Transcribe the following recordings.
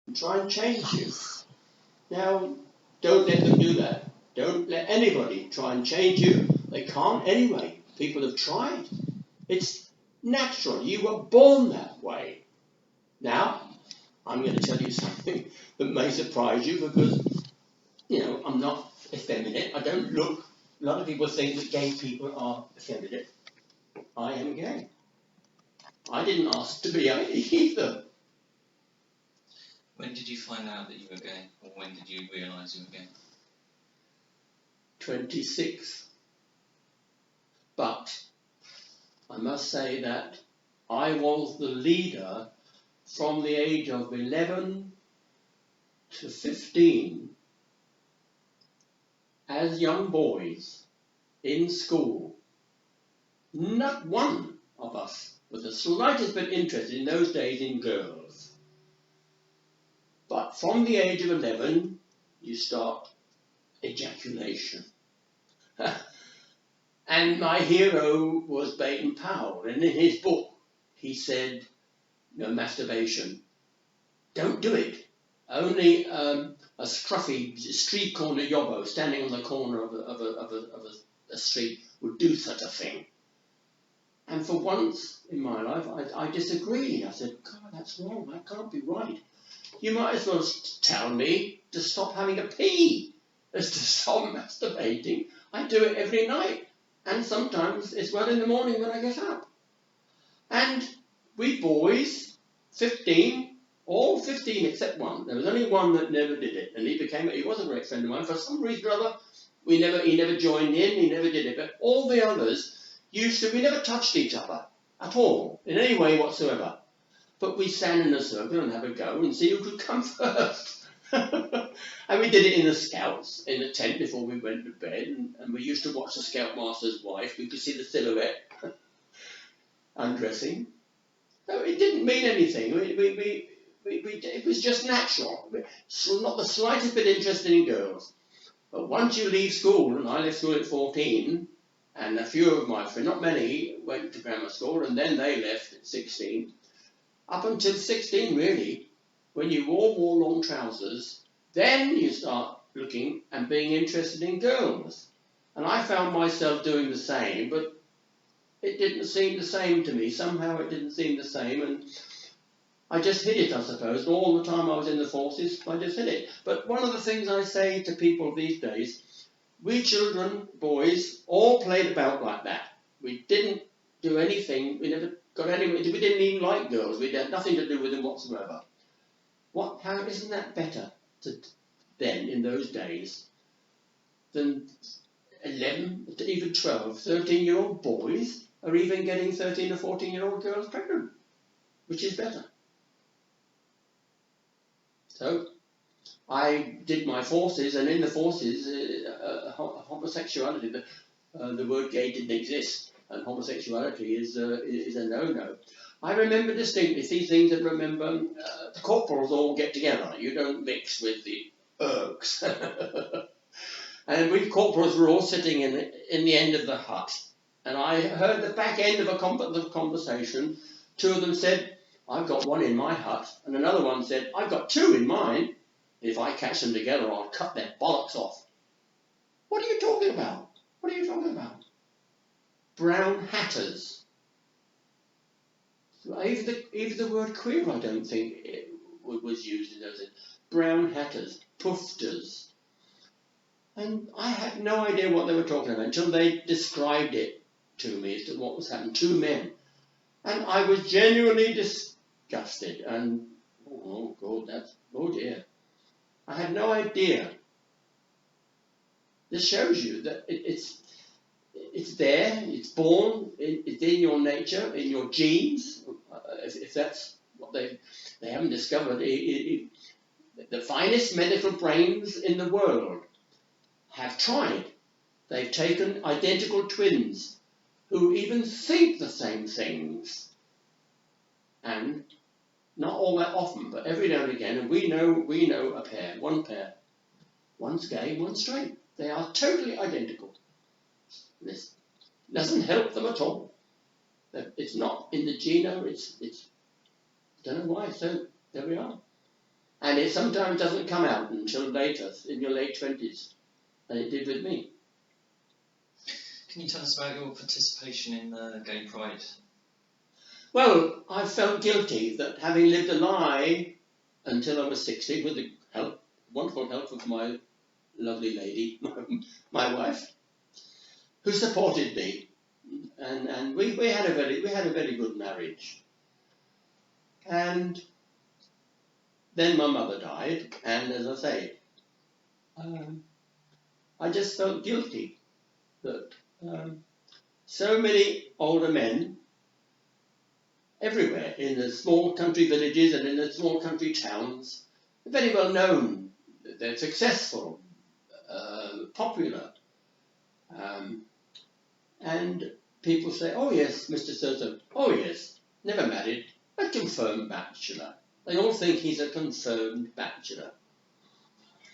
and try and change you. Now, don't let them do that. Don't let anybody try and change you. They can't anyway. People have tried. It's natural. You were born that way. Now, I'm going to tell you something that may surprise you because, I'm not effeminate. I don't look. A lot of people think that gay people are effeminate. I am gay. I didn't ask to be either. When did you find out that you were gay? Or when did you realise you were gay? 26. But I must say that I was the leader from the age of 11 to 15 as young boys in school. Not one of us was the slightest bit interested in those days in girls. But from the age of 11, you start ejaculation. And my hero was Baden-Powell, and in his book he said, masturbation, don't do it. Only a scruffy street corner yobbo standing on the corner of a street would do such a thing. And for once in my life, I disagreed. I said, God, that's wrong. That can't be right. You might as well tell me to stop having a pee as to stop masturbating. I do it every night. And sometimes it's well in the morning when I get up. And we boys, 15, all 15 except one. There was only one that never did it. And he was a great friend of mine. For some reason or other, he never joined in, he never did it. But all the others we never touched each other at all, in any way whatsoever. But we stand in a circle and have a go and see who could come first. And we did it in the Scouts, in the tent before we went to bed. And we used to watch the Scoutmaster's wife. We could see the silhouette undressing. So it didn't mean anything. It was just natural. Not the slightest bit interested in girls. But once you leave school, and I left school at 14, and a few of my friends, not many, went to grammar school, and then they left at 16. Up until 16, really, when you all wore long trousers, then you start looking and being interested in girls. And I found myself doing the same, but it didn't seem the same to me. Somehow it didn't seem the same, and I just hid it, I suppose. All the time I was in the forces, I just hid it. But one of the things I say to people these days, we children, boys, all played about like that. We didn't do anything, we never got anywhere, we didn't even like girls, we had nothing to do with them whatsoever. How isn't that better then, in those days, than 11, even 12, 13-year-old boys are even getting 13 or 14-year-old girls pregnant? Which is better? So, I did my forces, and in the forces, homosexuality, the word gay didn't exist, and homosexuality is a no-no. I remember distinctly these things that remember the corporals all get together. You don't mix with the ergs. And we corporals were all sitting in the end of the hut, and I heard the back end of the conversation. Two of them said, I've got one in my hut, and another one said, I've got two in mine. If I catch them together, I'll cut their bollocks off. What are you talking about? What are you talking about? Brown hatters. Even the word queer, I don't think it was used in those days. Brown hatters, poofters. And I had no idea what they were talking about until they described it to me as to what was happening. Two men. And I was genuinely disgusted. And, oh God, oh dear. I had no idea. This shows you that it's there, it's born, it's in your nature, in your genes. If that's what they haven't discovered, the finest medical brains in the world have tried. They've taken identical twins who even think the same things, and not all that often, but every now and again, and we know a pair, one's gay, one's straight. They are totally identical. This doesn't help them at all. It's not in the genome. It's don't know why. So there we are. And it sometimes doesn't come out until later, in your late 20s. And it did with me. Can you tell us about your participation in the Gay Pride? Well, I felt guilty that having lived a lie until I was 60, with the wonderful help of my lovely lady, my wife, who supported me, and we had a very good marriage. And then my mother died, and as I say, I just felt guilty that so many older men everywhere in the small country villages and in the small country towns are very well known. They're successful, popular, and people say, "Oh yes, Mr. So-so, oh yes, never married, a confirmed bachelor." They all think he's a confirmed bachelor.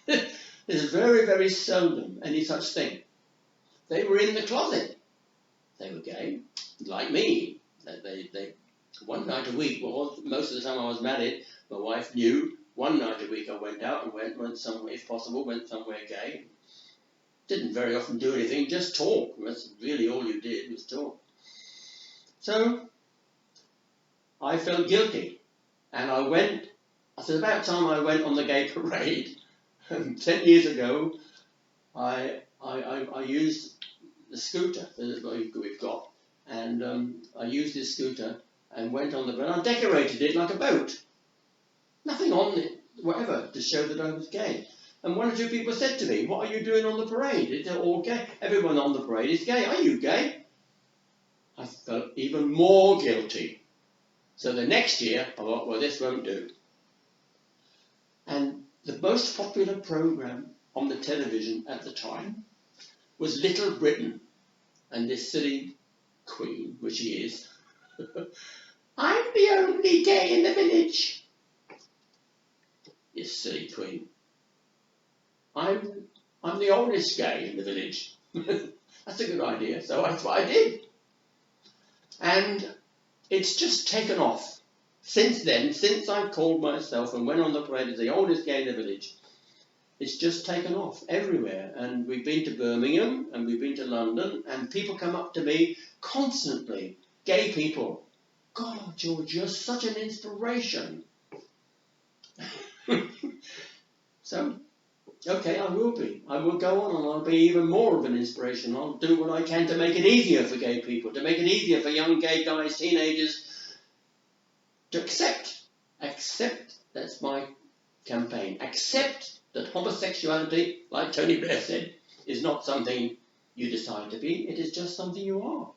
There's very, very seldom any such thing. They were in the closet. They were gay, like me. They one night a week, well, most of the time I was married, my wife knew. One night a week I went out and went somewhere, if possible, went somewhere gay. Didn't very often do anything, just talk. That's really all you did, was talk. So I felt guilty, and I went. It was about time I went on the gay parade. 10 years ago, I used the scooter that we've got, and I used this scooter and went on the parade. I decorated it like a boat. Nothing on it, whatever, to show that I was gay. And one or two people said to me, "What are you doing on the parade? It's all gay. Everyone on the parade is gay. Are you gay?" I felt even more guilty. So the next year, I thought, well, this won't do. And the most popular programme on the television at the time was Little Britain. And this silly queen, which she is, "I'm the only gay in the village." This silly queen. I'm the oldest gay in the village. That's a good idea. So that's what I did. And it's just taken off. Since then, since I called myself and went on the parade as the oldest gay in the village, it's just taken off everywhere. And we've been to Birmingham and we've been to London, and people come up to me constantly, gay people. "God, George, you're such an inspiration." So, okay, I will be. I will go on and I'll be even more of an inspiration. I'll do what I can to make it easier for gay people, to make it easier for young gay guys, teenagers, to accept. Accept, that's my campaign. Accept that homosexuality, like Tony Blair said, is not something you decide to be. It is just something you are.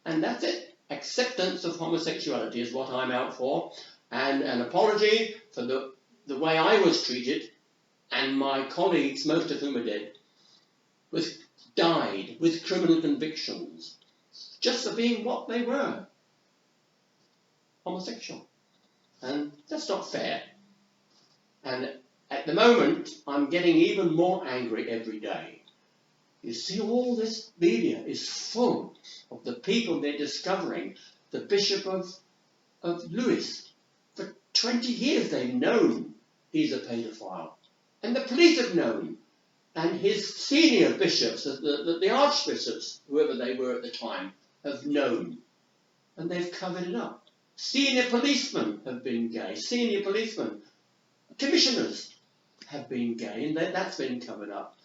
And that's it. Acceptance of homosexuality is what I'm out for. And an apology for the way I was treated, and my colleagues, most of whom are dead, died with criminal convictions, just for being what they were, homosexual. And that's not fair. And at the moment, I'm getting even more angry every day. You see, all this media is full of the people they're discovering. The Bishop of Lewis, for 20 years they've known he's a paedophile. And the police have known. And his senior bishops, the archbishops, whoever they were at the time, have known. And they've covered it up. Senior policemen have been gay. Senior policemen, commissioners have been gay, and that's been covered up.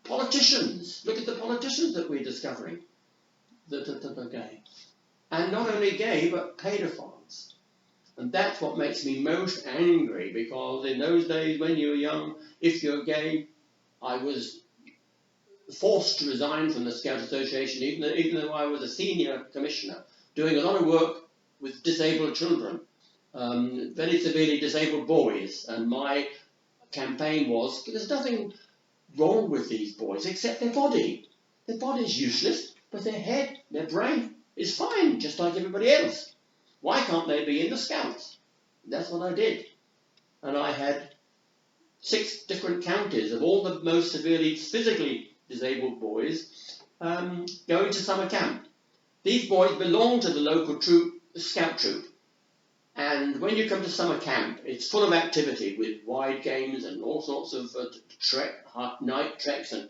Politicians, look at the politicians that we're discovering that are gay. And not only gay, but paedophiles. And that's what makes me most angry, because in those days when you were young, if you're gay, I was forced to resign from the Scout Association, even though I was a senior commissioner, doing a lot of work with disabled children, very severely disabled boys. And my campaign was, there's nothing wrong with these boys except their body. Their body's useless, but their head, their brain is fine, just like everybody else. Why can't they be in the Scouts? That's what I did. And I had 6 different counties of all the most severely physically disabled boys going to summer camp. These boys belonged to the local troop, the Scout troop, And when you come to summer camp, it's full of activity with wide games and all sorts of night treks and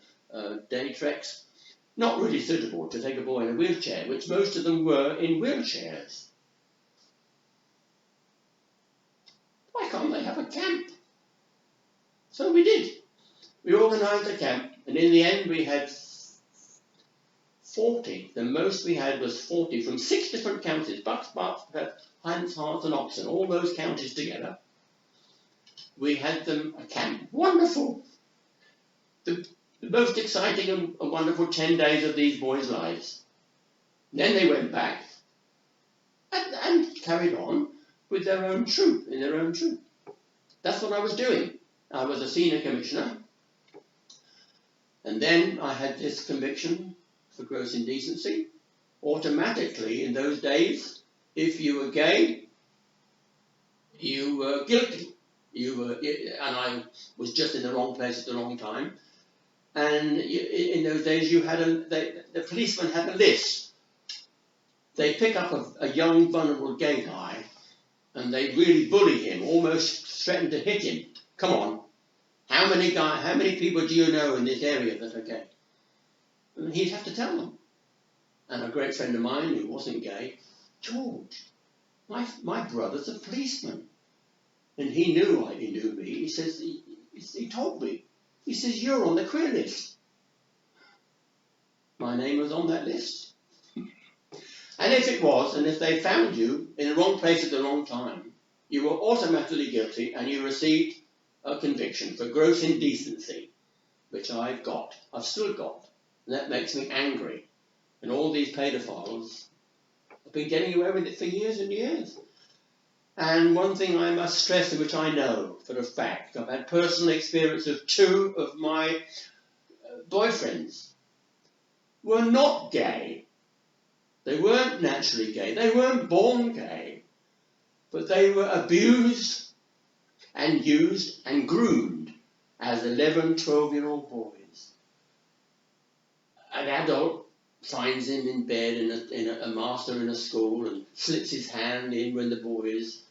day treks. Not really suitable to take a boy in a wheelchair, which most of them were in wheelchairs. Why can't they have a camp? So we did. We organised a camp, and in the end we had 40. The most we had was 40 from 6 different counties: Bucks, Berkshire, Hants, Hearts and Oxon, all those counties together. We had them a camp. Wonderful. The most exciting and wonderful 10 days of these boys' lives. Then they went back and carried on with their own troop, in their own troop. That's what I was doing. I was a senior commissioner. And then I had this conviction for gross indecency. Automatically, in those days, if you were gay, you were guilty. And I was just in the wrong place at the wrong time. And in those days, the policeman had a list. They pick up a young, vulnerable gay guy, and they really bully him, almost threaten to hit him. Come on, how many people do you know in this area that are gay? And he'd have to tell them. And a great friend of mine who wasn't gay, George, my brother's a policeman, and he knew me. He says he told me. He says, you're on the queer list. My name was on that list. And if it was, and if they found you in the wrong place at the wrong time, you were automatically guilty and you received a conviction for gross indecency, which I've still got. And that makes me angry. And all these paedophiles have been getting away with it for years and years. And one thing I must stress, which I know for a fact, I've had personal experience of 2 of my boyfriends were not gay. They weren't naturally gay. They weren't born gay. But they were abused and used and groomed as 11, 12-year-old boys. An adult finds him in bed in a master in a school and slips his hand in when the boy is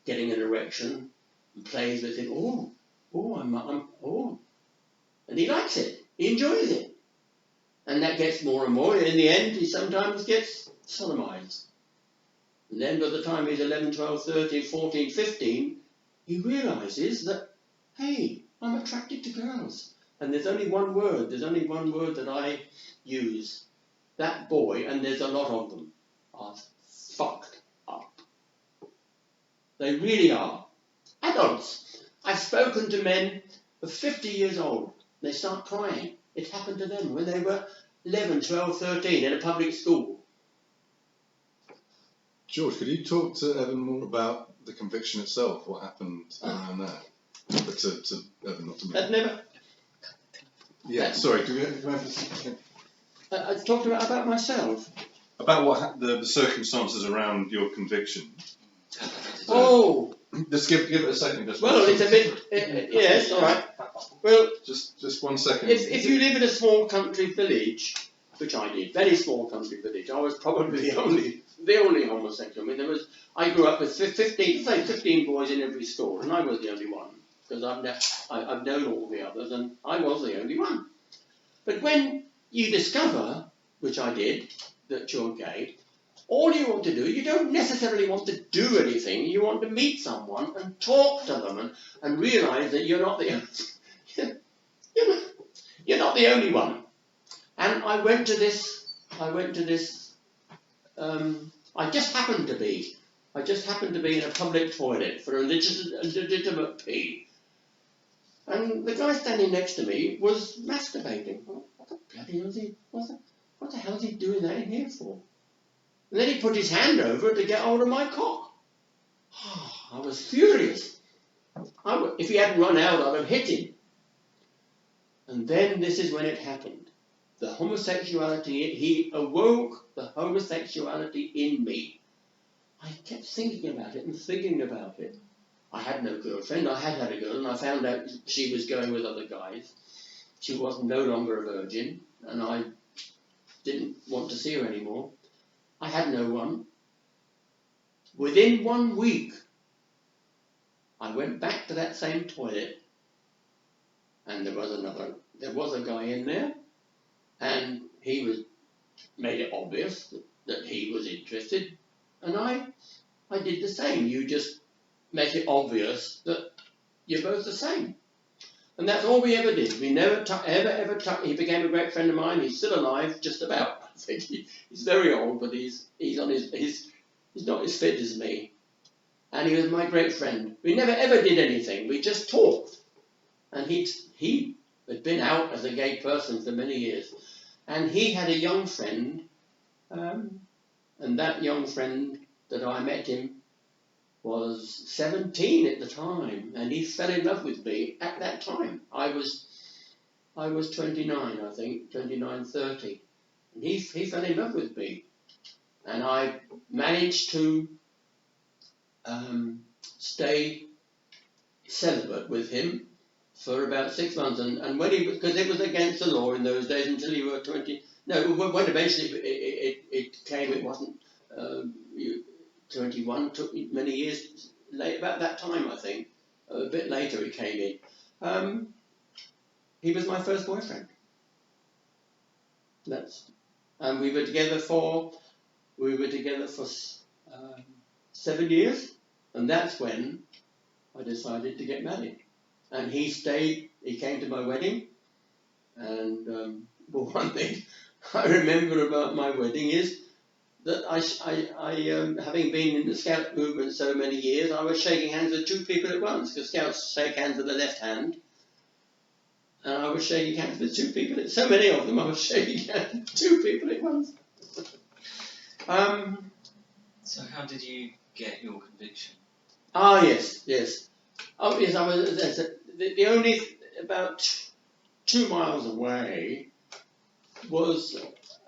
getting an erection and plays with him. And he likes it. He enjoys it. And that gets more and more. In the end, he sometimes gets sodomized. And then by the time he's 11, 12, 13, 14, 15, he realizes that, hey, I'm attracted to girls. And there's only one word that I use. That boy, and there's a lot of them, are fucked up. They really are. Adults. I've spoken to men of 50 years old. They start crying. It happened to them when they were 11, 12, 13 in a public school. George, could you talk to Evan more about the conviction itself? What happened around that? But to Evan, not to me. That never... Yeah, sorry, do we have I talked about myself. About the circumstances around your conviction. Oh! Just give it a second. Well, it's a bit... yes, all right. Well... Just 1 second. If you live in a small country village, which I did, very small country village, I was probably the only homosexual. I mean, I grew up with 15 boys in every school, and I was the only one, because I've known all the others, and I was the only one. But when you discover, which I did, that you're gay, all you want to do, you don't necessarily want to do anything, you want to meet someone and talk to them and realise that you're not the only one. And I went to this, I just happened to be in a public toilet for a legitimate pee. And the guy standing next to me was masturbating. What the bloody hell is he, what the hell is he doing that in here for? And then he put his hand over to get hold of my cock. I was furious. If he hadn't run out, I'd have hit him. And then this is when it happened. The homosexuality, he awoke the homosexuality in me. I kept thinking about it and thinking about it. I had no girlfriend. I had a girl, and I found out she was going with other guys. She was no longer a virgin, and I didn't want to see her anymore. I had no one. Within 1 week, I went back to that same toilet, and there was a guy in there, and he made it obvious that he was interested, and I did the same. You just make it obvious that you're both the same. And that's all we ever did. We never ever he became a great friend of mine. He's still alive, just about. I think he's very old, but he's not as fit as me. And he was my great friend. We never ever did anything. We just talked. And he had been out as a gay person for many years. And he had a young friend, and that young friend that I met him was 17 at the time, and he fell in love with me at that time. I was 29, I think, 29, 30. And he fell in love with me. And I managed to stay celibate with him for about 6 months. And when because it was against the law in those days until you were 20. No, when eventually it came, it wasn't 21, took many years late, about that time, I think. A bit later it came in. He was my first boyfriend. And we were together for 7 years, and that's when I decided to get married. And he stayed. He came to my wedding, and one thing I remember about my wedding is that I having been in the Scout movement so many years, I was shaking hands with two people at once, because Scouts shake hands with the left hand, and I was shaking hands with two people. So many of them, I was shaking hands with two people at once. So how did you get your conviction? Yes. Oh, yes, I was. The only about 2 miles away was,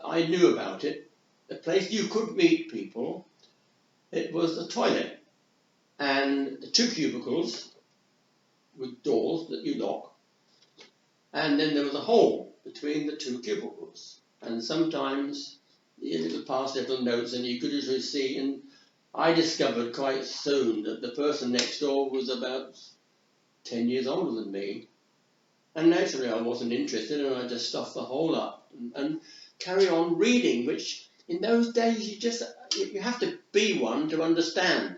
I knew about it, a place you could meet people. It was a toilet, and the 2 cubicles with doors that you lock, and then there was a hole between the 2 cubicles, and sometimes it would pass little notes, and you could usually see. And I discovered quite soon that the person next door was about 10 years older than me, and naturally I wasn't interested, and I just stuffed the hole up and carry on reading, which in those days you have to be one to understand.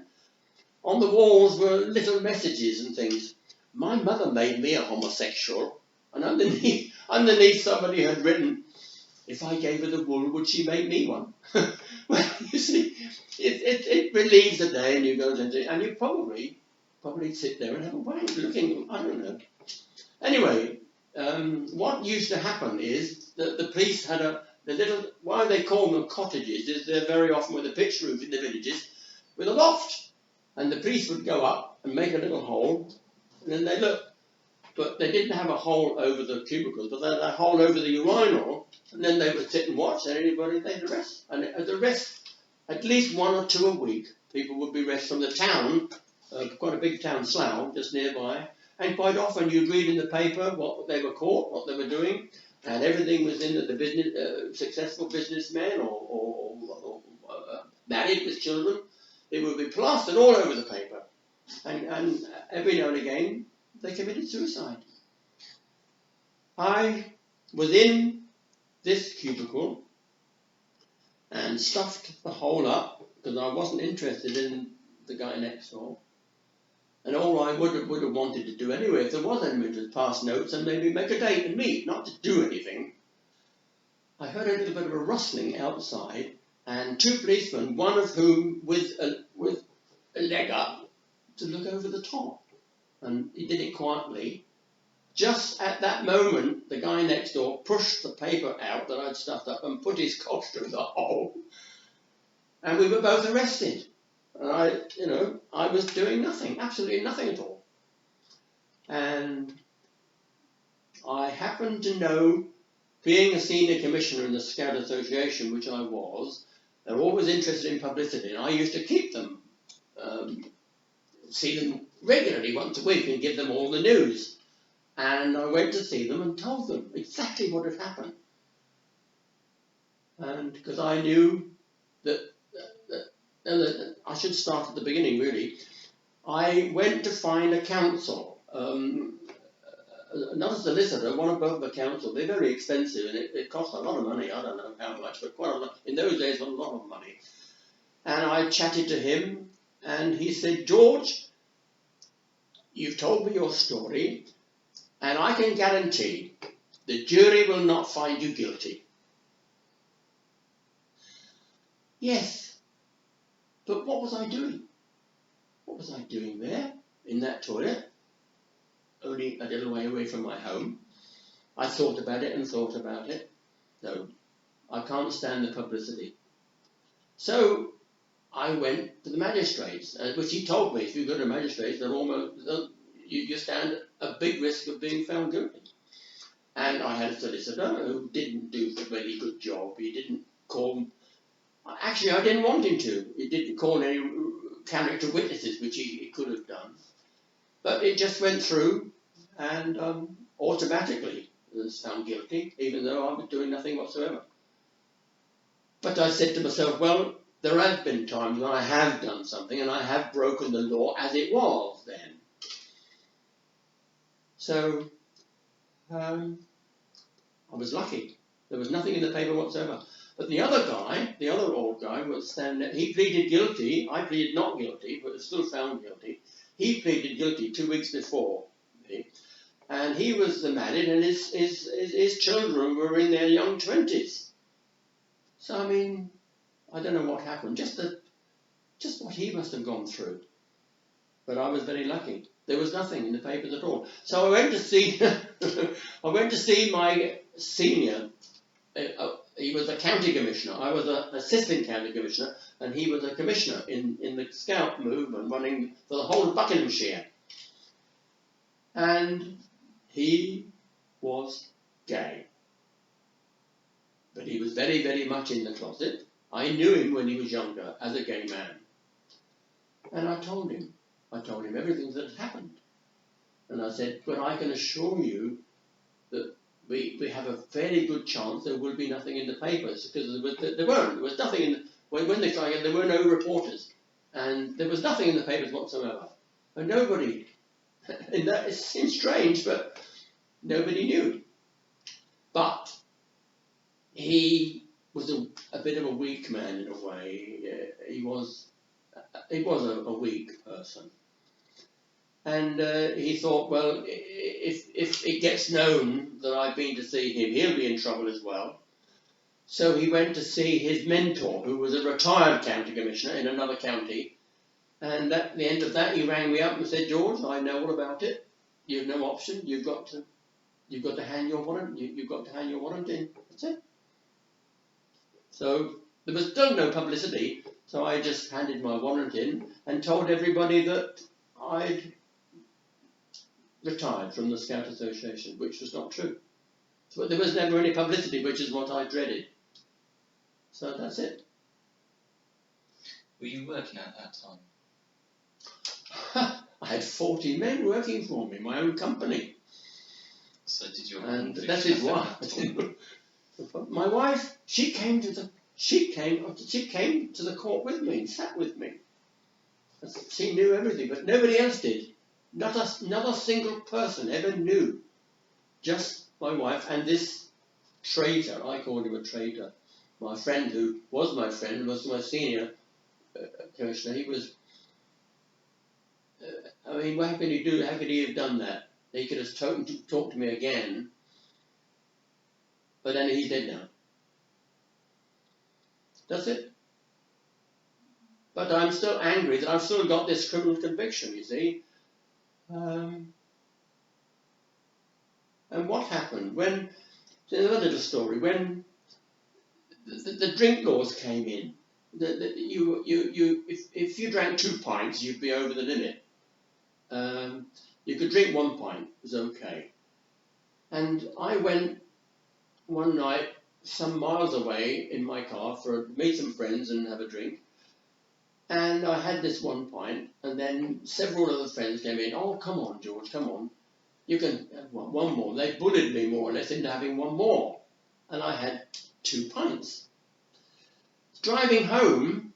On the walls were little messages and things. My mother made me a homosexual, and underneath somebody had written, "If I gave her the wool, would she make me one?" Well, you see, it relieves the day, and you go to, and you probably sit there and have a wank looking, I don't know. Anyway, what used to happen is that the police had the little, why they call them cottages, is they're very often with a pitched roof in the villages, with a loft. And the police would go up and make a little hole, and then they look. But they didn't have a hole over the cubicles, but they had a hole over the urinal, and then they would sit and watch, and anybody they'd arrest. And the rest, at least 1 or 2 a week, people would be arrested from the town, quite a big town, Slough, just nearby. And quite often you'd read in the paper what they were caught, what they were doing, and everything was in that the business, successful businessmen or married with children. It would be plastered all over the paper. And every now and again, they committed suicide. I was in this cubicle and stuffed the hole up because I wasn't interested in the guy next door. And all I would have wanted to do anyway, if there was anyone to pass notes and maybe make a date and meet, not to do anything. I heard a little bit of a rustling outside, and 2 policemen, one of whom with a leg up to look over the top. And he did it quietly. Just at that moment, the guy next door pushed the paper out that I'd stuffed up and put his cock through the hole. And we were both arrested. And I was doing nothing, absolutely nothing at all. And I happened to know, being a senior commissioner in the Scout Association, which I was, they're always interested in publicity, and I used to keep them, see them regularly once a week and give them all the news. And I went to see them and told them exactly what had happened. And because I knew that I should start at the beginning really. I went to find a counsel, not a solicitor, one above the counsel. They're very expensive and it costs a lot of money. I don't know how much, but quite a lot. In those days, a lot of money. And I chatted to him and he said, George, you've told me your story and I can guarantee the jury will not find you guilty. Yes, but what was I doing? What was I doing there in that toilet? Only a little way away from my home. I thought about it and thought about it. No, I can't stand the publicity. So I went to the magistrates, which he told me, if you go to the magistrates, you stand a big risk of being found guilty. And I had a solicitor who didn't do a very good job. He didn't call. Actually, I didn't want him to. He didn't call any character witnesses, which he could have done. But it just went through and automatically was found guilty, even though I was doing nothing whatsoever. But I said to myself, well, there have been times when I have done something and I have broken the law as it was then. So I was lucky. There was nothing in the paper whatsoever. But the other guy, the other old guy, was standing there. He pleaded guilty. I pleaded not guilty, but was still found guilty. He pleaded guilty 2 weeks before me. And he was married and his children were in their young 20s. So, I mean, I don't know what happened. Just what he must have gone through. But I was very lucky. There was nothing in the papers at all. So I went to see, my senior. He was a county commissioner. I was an assistant county commissioner, and he was a commissioner in the Scout movement running for the whole of Buckinghamshire. And he was gay. But he was very, very much in the closet. I knew him when he was younger as a gay man. And I told him everything that had happened. And I said, but I can assure you that we have a fairly good chance there will be nothing in the papers, because there was nothing in when they started, there were no reporters, and there was nothing in the papers whatsoever, and nobody. And that it seems strange, but nobody knew. But he was a bit of a weak man in a way. He was a weak person. And he thought, well, if it gets known that I've been to see him, he'll be in trouble as well. So he went to see his mentor, who was a retired county commissioner in another county. And at the end of that, he rang me up and said, George, I know all about it. You've no option. You've got to hand your warrant. You've got to hand your warrant in. That's it. So there was still no publicity. So I just handed my warrant in and told everybody that I'd retired from the Scout Association, which was not true. But there was never any publicity, which is what I dreaded. So that's it. Were you working at that time? I had 40 men working for me, my own company. So did your and that is why. My wife, she came to the court with me and sat with me. She knew everything, but nobody else did. Not a single person ever knew. Just my wife and this traitor. I called him a traitor. My friend, who was my friend, was my senior commissioner. He was. I mean, what could he do? How could he have done that? He could have talked to me again. But then he's dead now. That's it. But I'm still angry that I've still got this criminal conviction, you see. And what happened when? There's another little story. When the drink laws came in, if you drank 2 pints, you'd be over the limit. You could drink 1 pint, it was okay. And I went one night some miles away in my car to meet some friends and have a drink. And I had this 1 pint, and then several other friends came in. Oh, come on, George, come on. You can have one more. They bullied me more or less into having 1 more. And I had 2 pints. Driving home,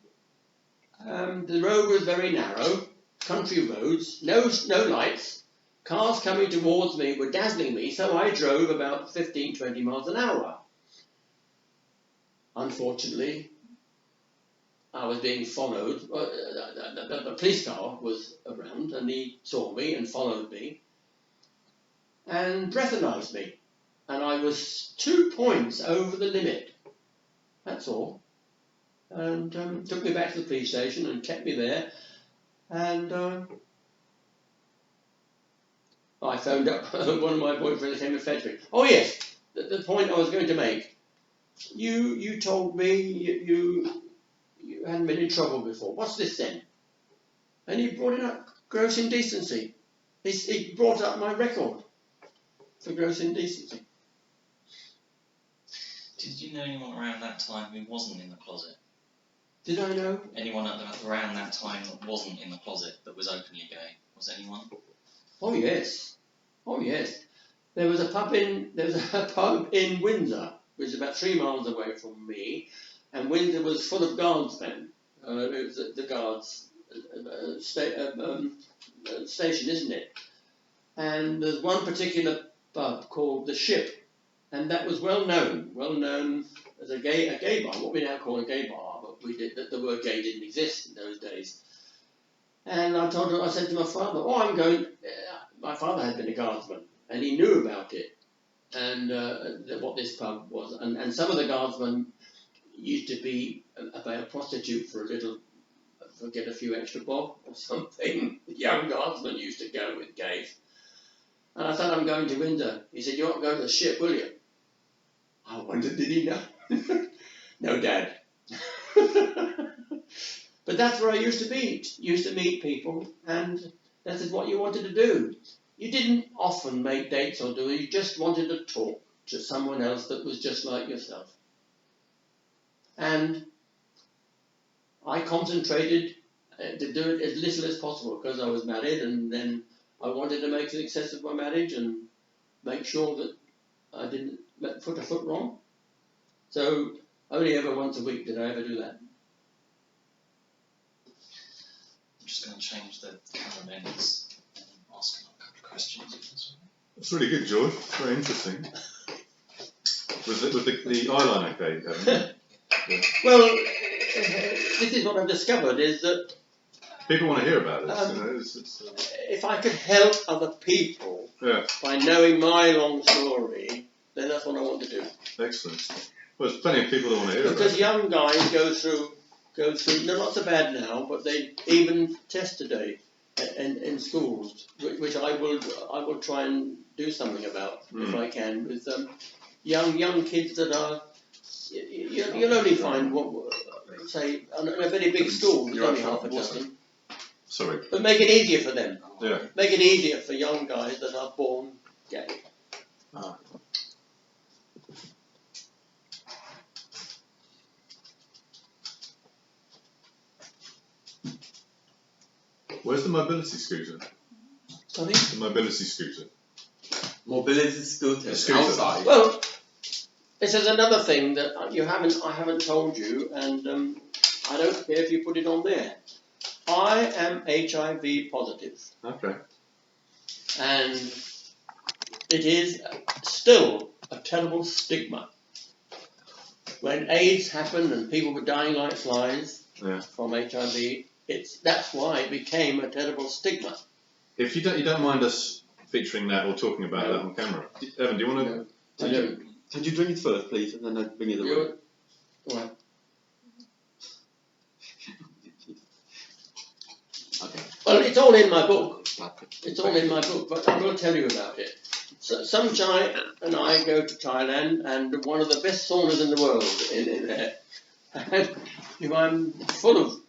The road was very narrow, country roads, no lights. Cars coming towards me were dazzling me, so I drove about 15, 20 miles an hour. Unfortunately, I was being followed. The police car was around, and he saw me and followed me and breathalyzed me. And I was 2 points over the limit. That's all. And took me back to the police station and kept me there. And I phoned up one of my boyfriends came and fetched me. Oh yes, the point I was going to make. You told me you hadn't been in trouble before. What's this then? And he brought it up, gross indecency. He brought up my record for gross indecency. Did you know anyone around that time who wasn't in the closet? Did I know? Anyone around that time that wasn't in the closet, that was openly gay? Was anyone? Oh yes, oh yes. There was a pub in Windsor, which is about 3 miles away from me, and Windsor was full of guardsmen. It was the guards station, isn't it? And there's one particular pub called the Ship, and that was well known as a gay bar, what we now call a gay bar, but the word gay didn't exist in those days. And I said to my father, I'm going. My father had been a guardsman, and he knew about it, and what this pub was. And some of the guardsmen used to be a prostitute for get a few extra bob or something. The young guardsmen used to go with gays. And I said, I'm going to Windsor. He said, you won't go to the Ship, will you? I wondered, did he know? No, Dad. But that's where I used to meet people, and that is what you wanted to do. You didn't often make dates or do it, you just wanted to talk to someone else that was just like yourself. And I concentrated to do it as little as possible because I was married, and then I wanted to make a success of my marriage and make sure that I didn't put a foot wrong. So only ever once a week did I ever do that. I'm just going to change the camera lens and ask a couple of questions. That's really good, George. Very interesting. Was it with the eyeliner okay? Yeah. Well, this is what I've discovered is that people want to hear about it. If I could help other people by knowing my long story, then that's what I want to do. Excellent. Well, there's plenty of people that want to hear about it. Because young guys go through, they're not so bad now, but they even test today in schools, which I will try and do something about if I can, with young kids that are, you'll only find, say, in a very big school, there's only half a dozen. Sorry. But make it easier for them. Yeah. Make it easier for young guys that are born gay. Where's the mobility scooter? Sorry? The mobility scooter. Mobility scooter. Outside. Well, this is another thing that I haven't told you, and I don't care if you put it on there. I am HIV positive. Okay. And it is still a terrible stigma. When AIDS happened and people were dying like flies from HIV, that's why it became a terrible stigma. If you don't mind us featuring that or talking about that on camera, Evan, do you want to? I don't. Can you drink it first, please, and then I'll bring it away. Right. Okay. Well, it's all in my book. It's all in my book, but I will tell you about it. So, some guy and I go to Thailand, and one of the best saunas in the world in there. And I'm full of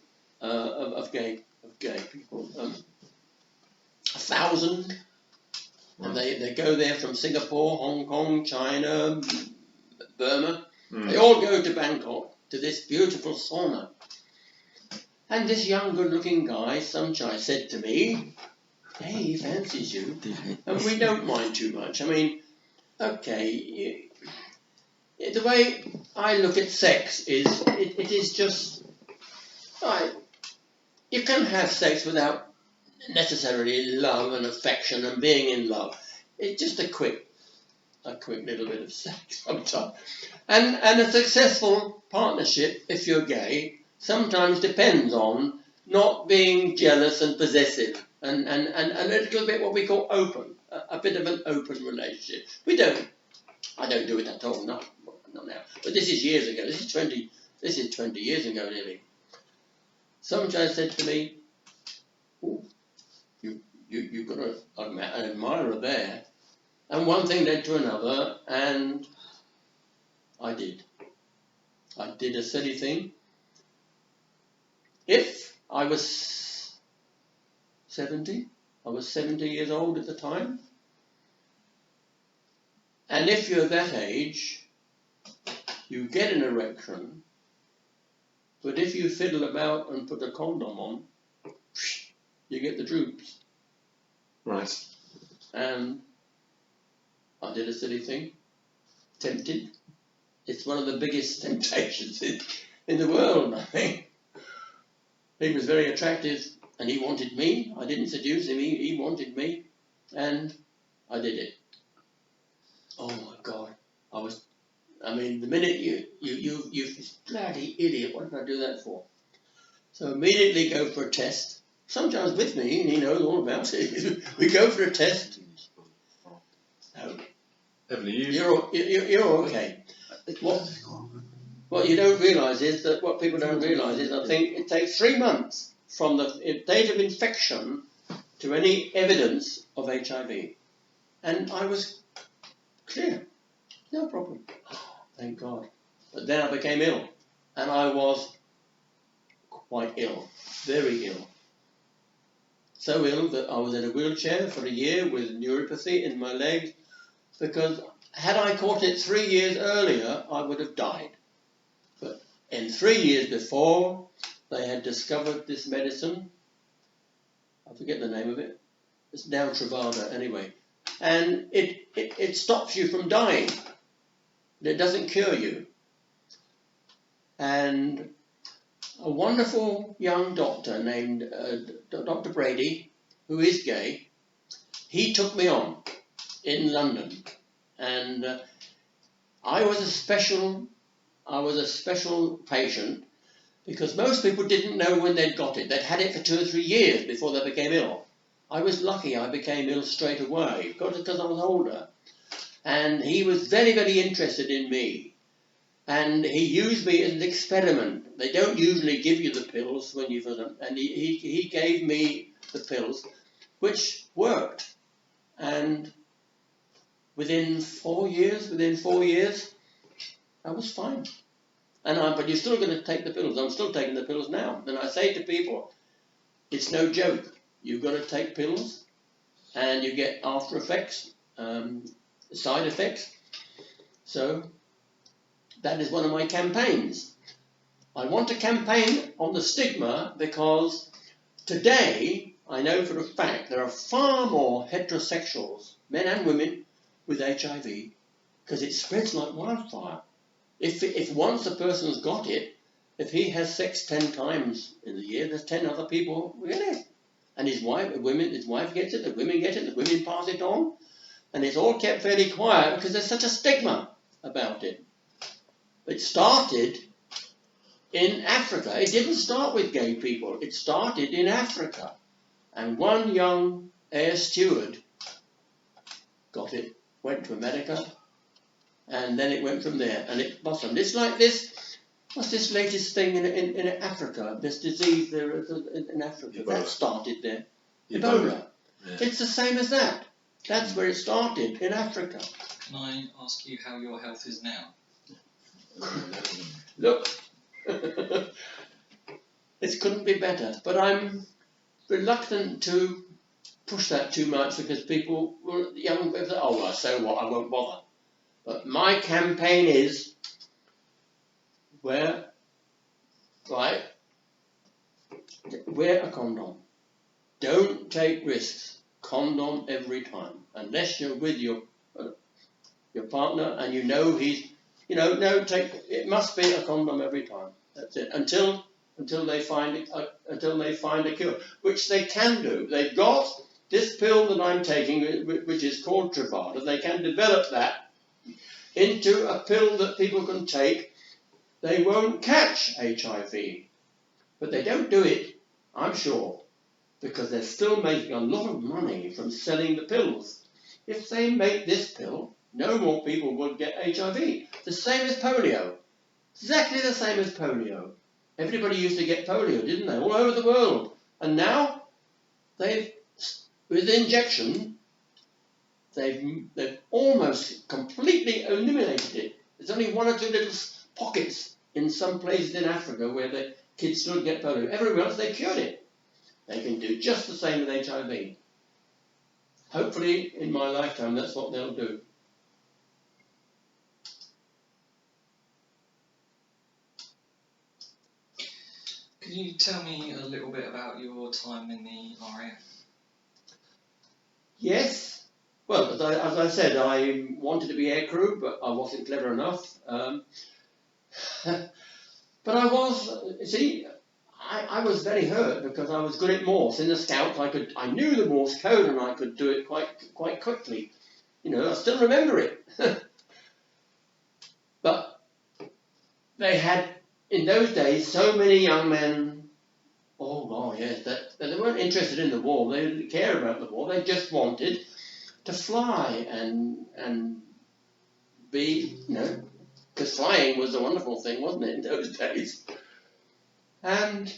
gay people. 1,000. And they go there from Singapore, Hong Kong, China, Burma. They all go to Bangkok to this beautiful sauna. And this young, good-looking guy, Samchai, said to me, hey, he fancies you, and we don't mind too much. I mean, okay, the way I look at sex is, it is just, you can have sex without necessarily love and affection and being in love. It's just a quick little bit of sex sometimes. And a successful partnership, if you're gay, sometimes depends on not being jealous and possessive and a little bit what we call open, a bit of an open relationship. I don't do it at all, not now. But this is years ago, this is 20 years ago nearly. Some guy said to me, "Oh, you've got an admirer there." And one thing led to another, and I did a silly thing. If I was 70, I was 70 years old at the time, and if you're that age, you get an erection, but if you fiddle about and put a condom on, you get the droops. Right. And I did a silly thing. Tempted. It's one of the biggest temptations in the world, I think. He was very attractive and he wanted me. I didn't seduce him, he wanted me. And I did it. Oh my God. The minute you bloody idiot, what did I do that for? So immediately go for a test. Sometimes with me, and he knows all about it. We go for a test. No. Emily, You're okay. What you don't realise is that what people don't realise is I think it takes 3 months from the date of infection to any evidence of HIV. And I was clear. No problem. Thank God. But then I became ill. And I was quite ill. Very ill. So ill that I was in a wheelchair for a year with neuropathy in my legs, because had I caught it 3 years earlier, I would have died. But in 3 years before, they had discovered this medicine. I forget the name of it. It's now Truvada anyway. And it stops you from dying. It doesn't cure you. And a wonderful young doctor named Dr. Brady, who is gay, he took me on in London. And I was a special patient, because most people didn't know when they'd got it. They'd had it for 2 or 3 years before they became ill. I was lucky I became ill straight away, because I was older. And he was very, very interested in me. And he used me as an experiment. They don't usually give you the pills when you've them. And he gave me the pills, which worked. And within 4 years, I was fine. But you're still going to take the pills. I'm still taking the pills now. And I say to people, it's no joke. You've got to take pills, and you get after effects, side effects. So that is one of my campaigns. I want to campaign on the stigma, because today I know for a fact there are far more heterosexuals, men and women, with HIV, because it spreads like wildfire. If once a person's got it, if he has sex 10 times in the year, there's 10 other people with it. And his wife gets it, the women get it, the women pass it on. And it's all kept fairly quiet because there's such a stigma about it. It started in Africa. It didn't start with gay people. It started in Africa. And one young air steward got it, went to America, and then it went from there, and it blossomed. It's like this. What's this latest thing in Africa? This disease there in Africa Ebola. That started there. Ebola. Yeah. It's the same as that. That's where it started, in Africa. Can I ask you how your health is now? Look, this couldn't be better. But I'm reluctant to push that too much, because people, young people say, oh, well, so what, I won't bother. But my campaign is, wear a condom. Don't take risks. Condom every time. Unless you're with your partner and he's, it must be a condom every time. That's it. Until until they find a cure, which they can do. They've got this pill that I'm taking, which is called Truvada. They can develop that into a pill that people can take. They won't catch HIV, but they don't do it, I'm sure, because they're still making a lot of money from selling the pills. If they make this pill, no more people would get HIV. The same as polio. Exactly the same as polio. Everybody used to get polio, didn't they? All over the world. And now, with the injection, they've almost completely eliminated it. There's only one or two little pockets in some places in Africa where the kids still get polio. Everywhere else, they cured it. They can do just the same with HIV. Hopefully, in my lifetime, that's what they'll do. Could you tell me a little bit about your time in the RAF? Yes. Well, as I said, I wanted to be aircrew, but I wasn't clever enough. But I was, you see, I was very hurt because I was good at Morse. In the Scouts, I knew the Morse code and I could do it quite quickly. You know, I still remember it. But they had, in those days, so many young men, oh God, yes, that they weren't interested in the war. They didn't care about the war. They just wanted to fly and be, you know, because flying was a wonderful thing, wasn't it, in those days? And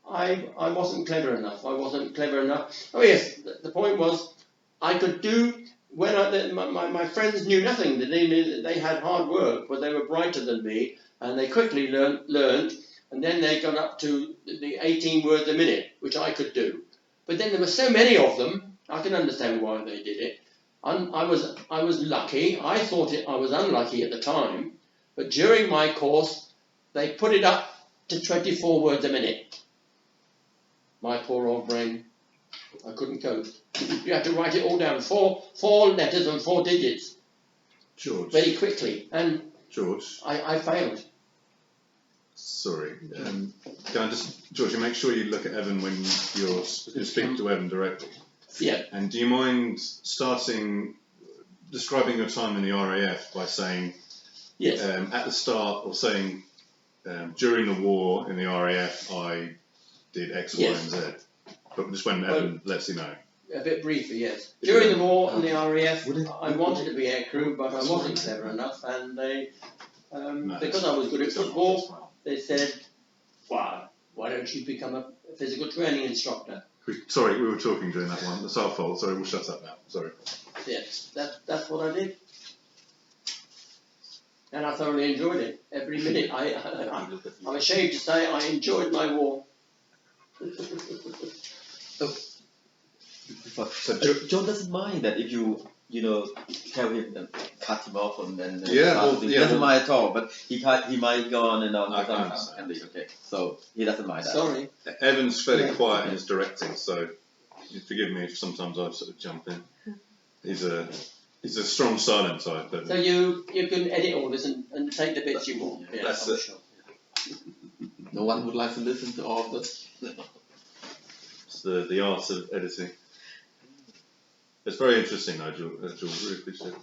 I wasn't clever enough. Oh yes, the point was, I could do, when my friends knew nothing. They had hard work, but they were brighter than me, and they quickly learned, and then they got up to the 18 words a minute, which I could do. But then there were so many of them, I can understand why they did it. I was lucky. I thought I was unlucky at the time, but during my course, they put it up to 24 words a minute. My poor old brain, I couldn't cope. You had to write it all down, four letters and 4 digits, George. very quickly, and George. I failed. Sorry. Can I just, George, you make sure you look at Evan when you're speaking to Evan directly. Yeah. And do you mind describing your time in the RAF by saying, Yes. At the start, or saying, during the war in the RAF, I did X, Y, and Z. But just when Evan lets you know. A bit briefly, yes. During the war in the RAF, I wanted to be aircrew, but I wasn't clever enough, and they, because I was good at football, they said, "Well, why don't you become a physical training instructor?" Sorry, we were talking during that one. That's our fault. Sorry, we'll shut up now. Sorry. Yes, that's what I did. And I thoroughly enjoyed it. Every minute. I'm ashamed to say I enjoyed my war. So John doesn't mind that if you tell him that cut him off and then he doesn't mind at all. But he might go on and on. Okay, so he doesn't mind that. Sorry. Evan's fairly quiet in his directing, so forgive me if sometimes I sort of jump in. He's a strong silent type. So you can edit all this and take the bits you want. Yeah, that's it. Sure. No one would like to listen to all of this. It's the art of editing. It's very interesting, Nigel. Really appreciate it.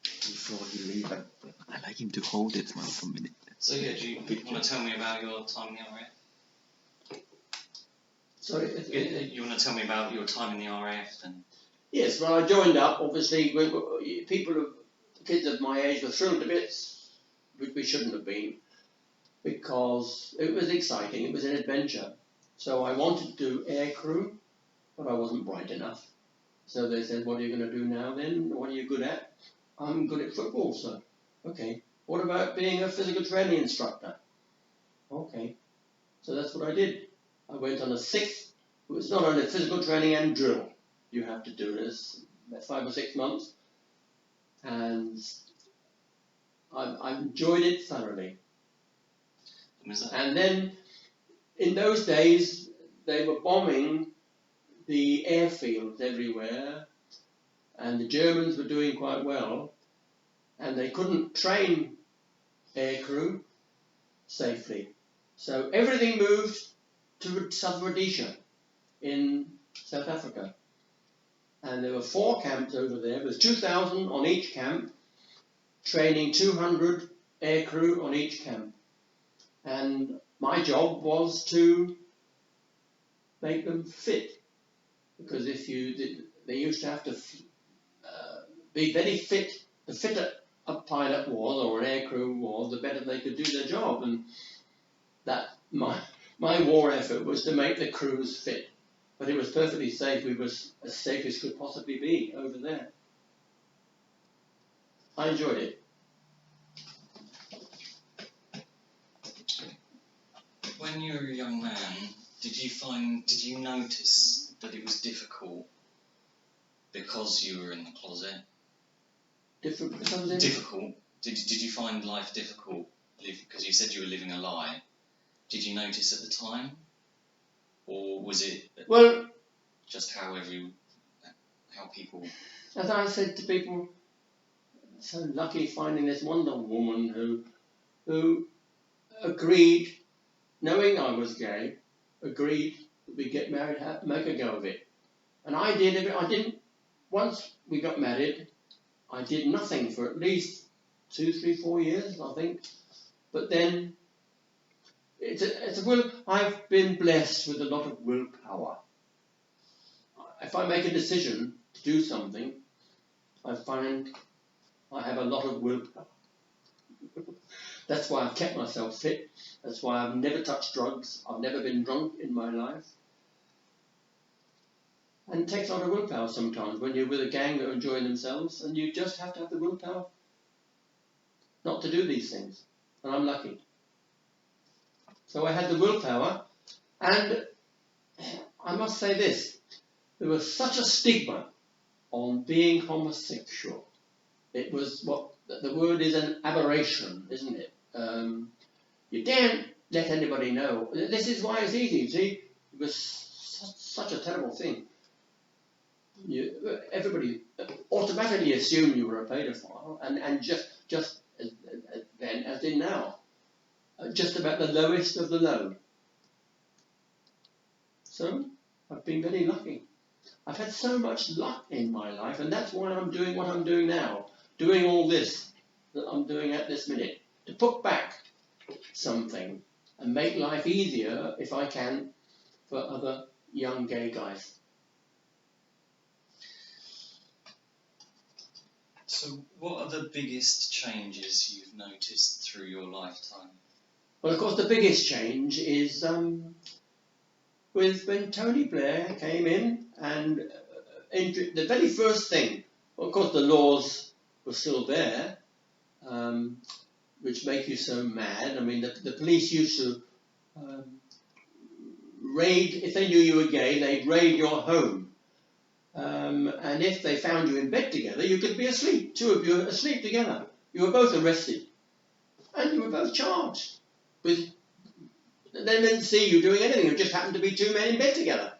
Before he leaves, I like him to hold it now for a minute. So yeah, do you want to tell me about your time in the RAF? Sorry? You want to tell me about your time in the RAF then? Yes, well, I joined up. Obviously, kids of my age were thrilled to bits, which we shouldn't have been, because it was exciting. It was an adventure. So I wanted to do aircrew, but I wasn't bright enough. So they said, "What are you going to do now then? What are you good at?" "I'm good at football, sir." "Okay. What about being a physical training instructor?" "Okay." So that's what I did. I went on it was not only physical training and drill. You have to do this 5 or 6 months. And I enjoyed it thoroughly. And then, in those days, they were bombing the airfields everywhere. and the Germans were doing quite well, and they couldn't train aircrew safely. So everything moved to South Rhodesia in South Africa. And there were 4 camps over there. There was 2,000 on each camp, training 200 aircrew on each camp. And my job was to make them fit. Because if you did, they used to have to be very fit. The fitter a pilot was, or an aircrew was, the better they could do their job. And that my war effort was to make the crews fit. But it was perfectly safe. We were as safe as could possibly be over there. I enjoyed it. When you were a young man, did you notice that it was difficult because you were in the closet? Difficult? Did you find life difficult because you said you were living a lie? Did you notice at the time? Or was it just how people... As I said to people, so lucky finding this wonder woman who agreed, knowing I was gay, agreed that we'd get married, make a go of it. And I did. Once we got married, I did nothing for at least 2, 3, 4 years, I think. But then, I've been blessed with a lot of willpower. If I make a decision to do something, I find I have a lot of willpower. That's why I've kept myself fit. That's why I've never touched drugs. I've never been drunk in my life. And it takes a lot of willpower sometimes when you're with a gang that are enjoying themselves, and you just have to have the willpower not to do these things. And I'm lucky. So I had the willpower, and I must say this, there was such a stigma on being homosexual. It was the word is an aberration, isn't it? You daren't let anybody know. This is why it's easy, see? It was such a terrible thing. Everybody automatically assumed you were a paedophile, and just then as in now. Just about the lowest of the low. So, I've been very lucky. I've had so much luck in my life, and that's why I'm doing what I'm doing now. Doing all this that I'm doing at this minute. To put back something and make life easier, if I can, for other young gay guys. So, what are the biggest changes you've noticed through your lifetime? Well, of course, the biggest change is when Tony Blair came in, and the very first thing, well, of course, the laws were still there, which make you so mad. I mean, the police used to raid, if they knew you were gay, they'd raid your home. And if they found you in bed together, you could be asleep, 2 of you asleep together. You were both arrested, and you were both charged. They didn't see you doing anything. It just happened to be 2 men in bed together.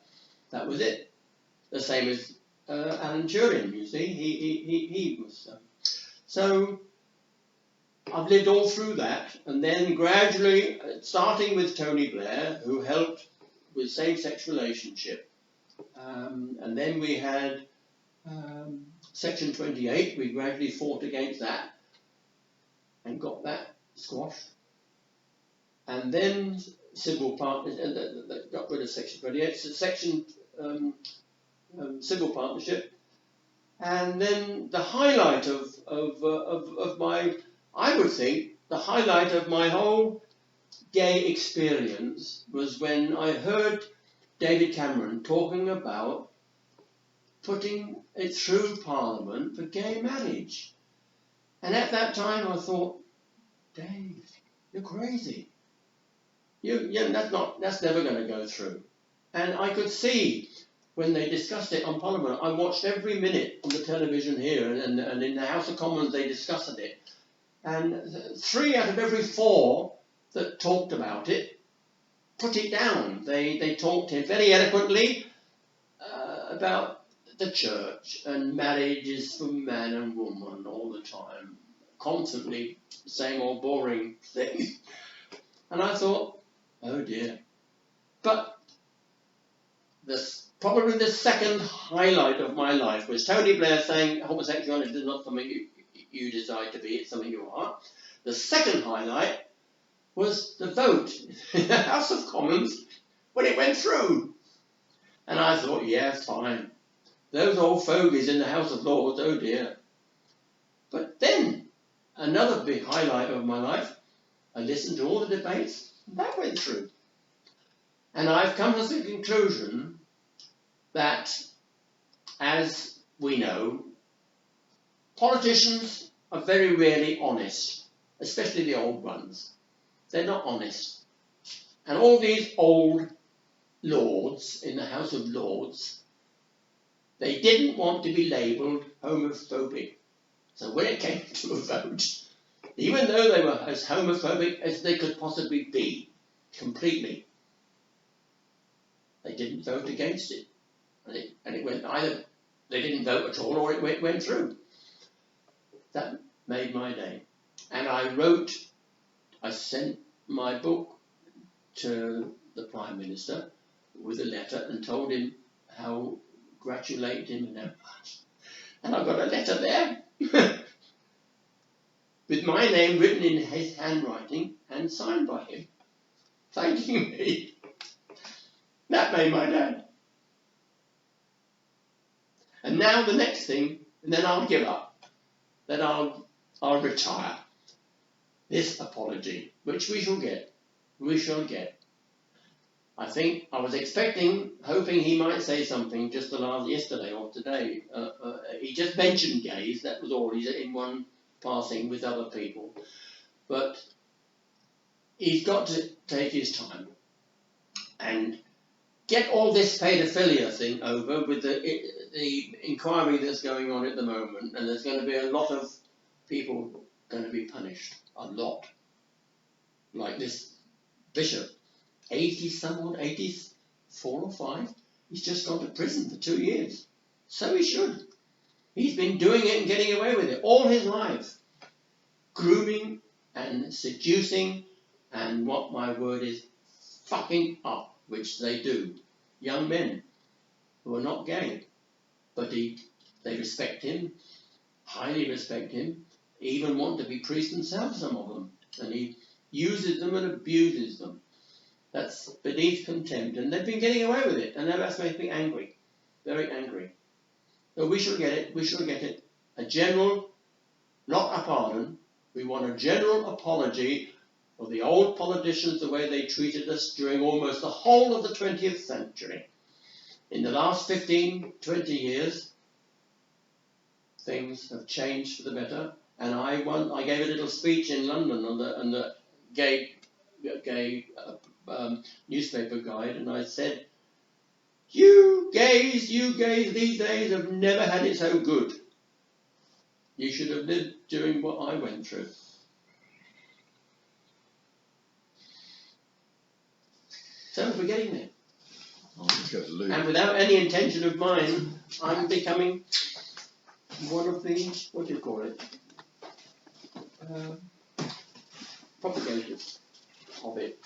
That was it. The same as Alan Turing, you see. He was. So I've lived all through that, and then gradually, starting with Tony Blair, who helped with same-sex relationship, and then we had Section 28. We gradually fought against that and got that squashed. And then civil partnership, got rid of Section 28, so Section civil partnership, and then the highlight of my, I would think, the highlight of my whole gay experience was when I heard David Cameron talking about putting it through Parliament for gay marriage. And at that time I thought, Dave, you're crazy. That's never going to go through. And I could see when they discussed it on Parliament, I watched every minute on the television here, and in the House of Commons they discussed it. And 3 out of every 4 that talked about it put it down. They talked very eloquently about the church, and marriage is for man and woman all the time, constantly same old boring thing. And I thought, oh dear. But probably the second highlight of my life was Tony Blair saying homosexuality is not something you decide to be, it's something you are. The second highlight was the vote in the House of Commons when it went through. And I thought, yeah, fine. Those old fogies in the House of Lords, oh dear. But then, another big highlight of my life, I listened to all the debates, and that went through. And I've come to the conclusion that, as we know, politicians are very rarely honest, especially the old ones. They're not honest. And all these old lords in the House of Lords, they didn't want to be labelled homophobic. So when it came to a vote, even though they were as homophobic as they could possibly be, completely, they didn't vote against it. And it went either they didn't vote at all or it went through. That made my day. And I sent my book to the Prime Minister with a letter and told him how congratulate him and everything. And I got a letter there with my name written in his handwriting and signed by him, thanking me. That made my day. And now the next thing, and then I'll give up. Then I'll retire. This apology, which we shall get. We shall get. I think I was hoping he might say something just yesterday or today. He just mentioned gays, that was all. He's in one passing with other people. But he's got to take his time and get all this paedophilia thing over with the inquiry that's going on at the moment. And there's going to be a lot of people going to be punished. A lot. Like this bishop. 80-someone, 84 or 5, he's just gone to prison for 2 years. So he should. He's been doing it and getting away with it all his life. Grooming and seducing and what my word is, fucking up, which they do. Young men who are not gay. But they respect him, highly respect him, even want to be priests themselves, some of them. And he uses them and abuses them. That's beneath contempt, and they've been getting away with it, and that's made me angry, very angry. So we shall get it, we shall get it. A general, not a pardon, we want a general apology of the old politicians, the way they treated us during almost the whole of the 20th century. In the last 15, 20 years, things have changed for the better, and I gave a little speech in London on the gay newspaper guide, and I said, you gays these days have never had it so good. You should have lived during what I went through. So we're getting there. And without any intention of mine, I'm becoming one of the, what do you call it, propagators of it.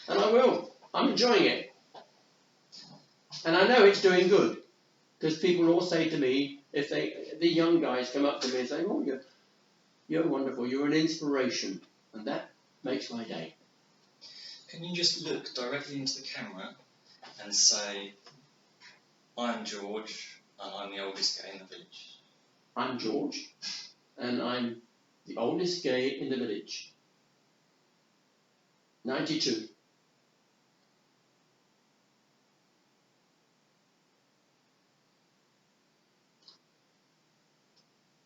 And I will. I'm enjoying it. And I know it's doing good. Because people all say to me, the young guys come up to me and say, oh, you're wonderful, you're an inspiration. And that makes my day. Can you just look directly into the camera and say, I'm George, and I'm the oldest gay in the village? I'm George, and I'm the oldest gay in the village. 92.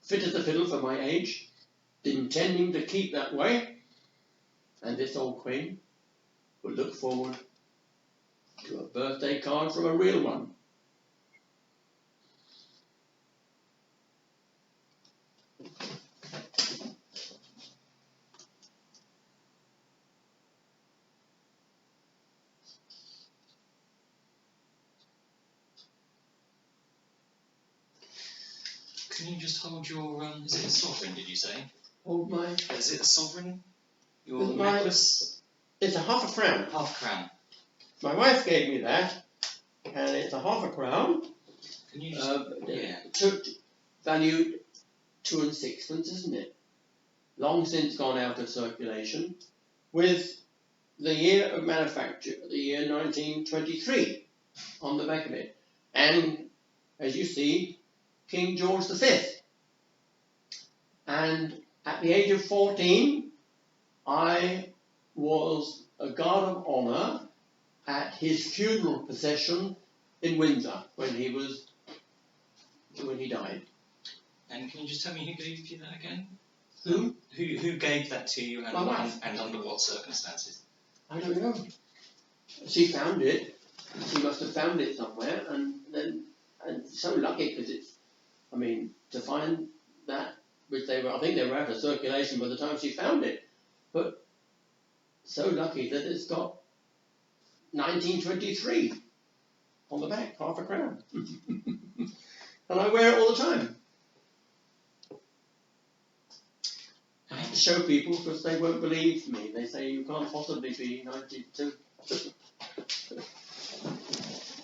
Fit as a fiddle for my age, intending to keep that way, and this old queen will look forward to a birthday card from a real one. Can you just hold your, is it a sovereign, did you say? Hold my... Is it a sovereign? Your With necklace? It's a half a crown. Half crown. My wife gave me that, and it's a half a crown. Can you just... Valued 2 6 isn't it? Long since gone out of circulation, with the year of manufacture, the year 1923, on the back of it. And, as you see, King George V. And at the age of 14, I was a guard of honour at his funeral procession in Windsor when he died. And can you just tell me who gave you that again? Who? Who gave that to you, and, My wife. and under what circumstances? I don't know. She found it. She must have found it somewhere, and so lucky because it's. I mean, to find that, which I think they were out of circulation by the time she found it, but so lucky that it's got 1923 on the back, half a crown, and I wear it all the time. I have to show people because they won't believe me. They say you can't possibly be 92.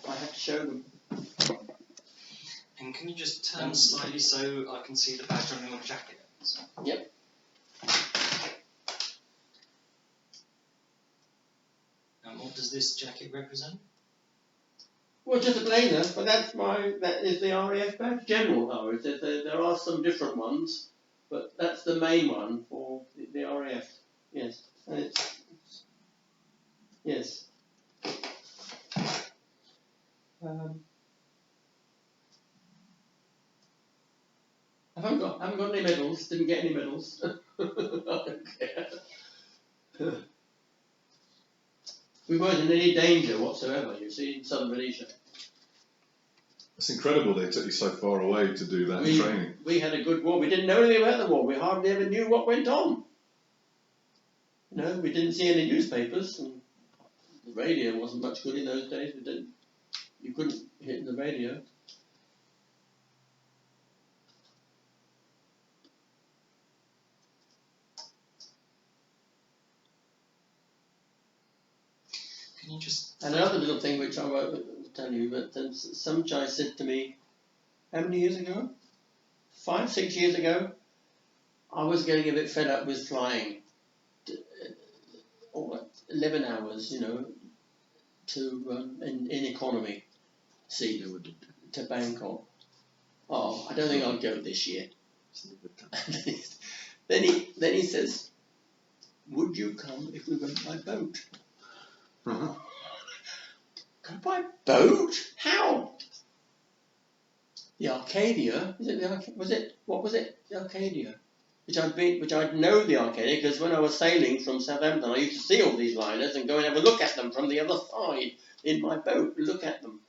I have to show them. And can you just turn slightly so I can see the badge on your jacket? Yep. And what does this jacket represent? Well, just a blazer, but that is the RAF badge. General, however, there are some different ones. But that's the main one for the RAF, yes. And yes. I haven't got any medals. Didn't get any medals. I don't care. We weren't in any danger whatsoever. You see, in Southern Rhodesia. It's incredible they took you so far away to do that training. We had a good war. We didn't know anything about the war. We hardly ever knew what went on. You know, we didn't see any newspapers, and the radio wasn't much good in those days. You couldn't hit the radio. Can you just... And another little thing which I won't tell you, but some guy said to me, how many years ago? 5, 6 years ago, I was getting a bit fed up with flying. 11 hours, you know, to in economy seat to Bangkok. Oh, I don't think I'll go this year. Then he says, would you come if we went by boat? Uh-huh. Go by boat? How? The Arcadia, what was it? The Arcadia, which I'd know the Arcadia because when I was sailing from Southampton, I used to see all these liners and go and have a look at them from the other side in my boat, look at them.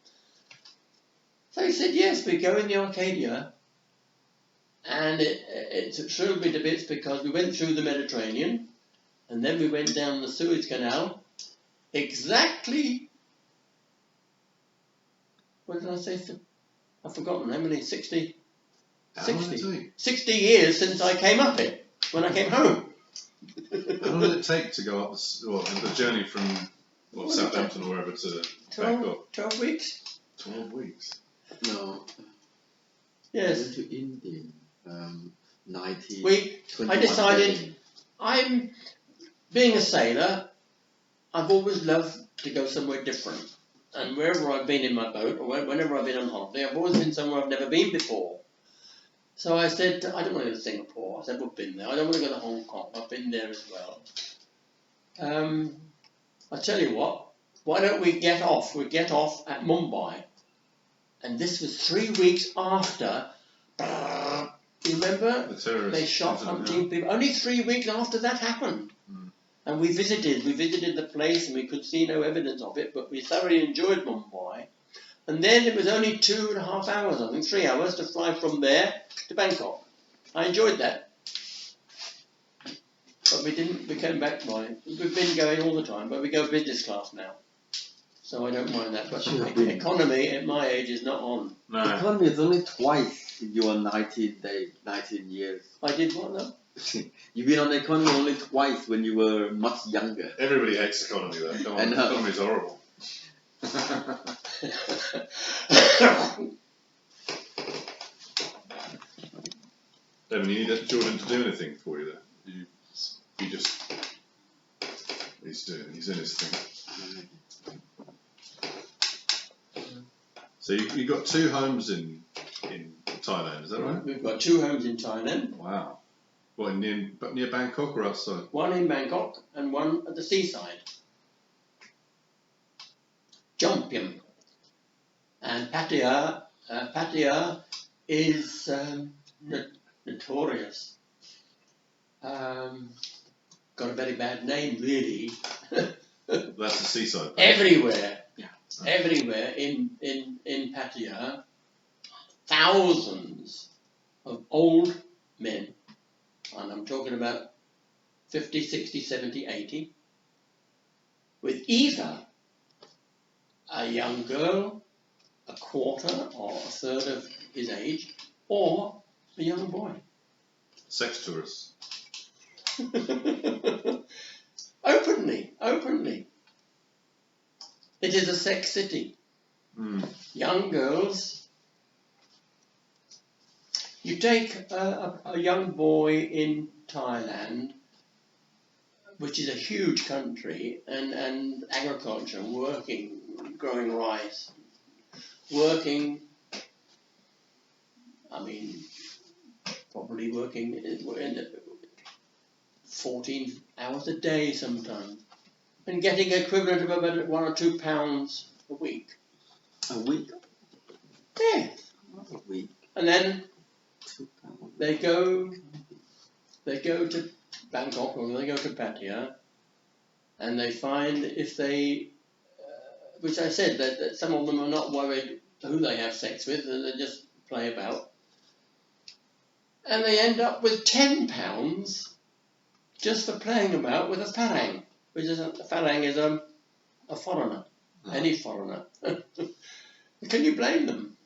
So he said, yes, we go in the Arcadia, and it thrilled me to bits because we went through the Mediterranean, and then we went down the Suez Canal, exactly, what did I say? I've forgotten how many, 60 years since I came up it, when I came home. How long did it take to go up the journey from Southampton or wherever to Bangkok? 12 weeks. 12 weeks? No. Yes. I went to India, 19. I decided, being a sailor, I've always loved to go somewhere different. And wherever I've been in my boat, or whenever I've been on holiday, I've always been somewhere I've never been before. So I said, I don't want to go to Singapore. I said, we've been there. I don't want to go to Hong Kong. I've been there as well. I tell you what, why don't we get off? We get off at Mumbai. And this was 3 weeks after, you remember? The terrorists. They shot 15 people. Only 3 weeks after that happened. Mm. And we visited the place and we could see no evidence of it, but we thoroughly enjoyed Mumbai. And then it was only 2.5 hours, I think 3 hours to fly from there to Bangkok. I enjoyed that. But we came back by, we've been going all the time, but we go business class now. So I don't mind that, but economy at my age is not on. No. Economy is only twice in your 19 years. I did what now? You've been on economy only twice when you were much younger. Everybody hates economy though. Come on, economy's horrible. Devin, you need Jordan to do anything for you there? You just... He's in his thing. So you got 2 homes in Thailand, is that right? We've got 2 homes in Thailand. Wow. What, near Bangkok or outside? One in Bangkok and one at the seaside. Jompium. And Pattaya is notorious. Got a very bad name, really. That's the seaside. Everywhere. Yeah. Everywhere in Pattaya, thousands of old men, and I'm talking about 50, 60, 70, 80, with either a young girl, a quarter or a third of his age, or a young boy. Sex tourists. Openly. It is a sex city. Young girls. You take a young boy in Thailand, which is a huge country, and agriculture, working, growing rice, working, probably working in 14 hours a day sometimes, and getting equivalent of about 1 or 2 pounds a week. A week? Yes. A week. And then they go to Bangkok or they go to Pattaya, and they find if they, which I said that some of them are not worried who they have sex with, and they just play about, and they end up with £10 just for playing about with a farang, which is a farang is a foreigner, any foreigner. Can you blame them?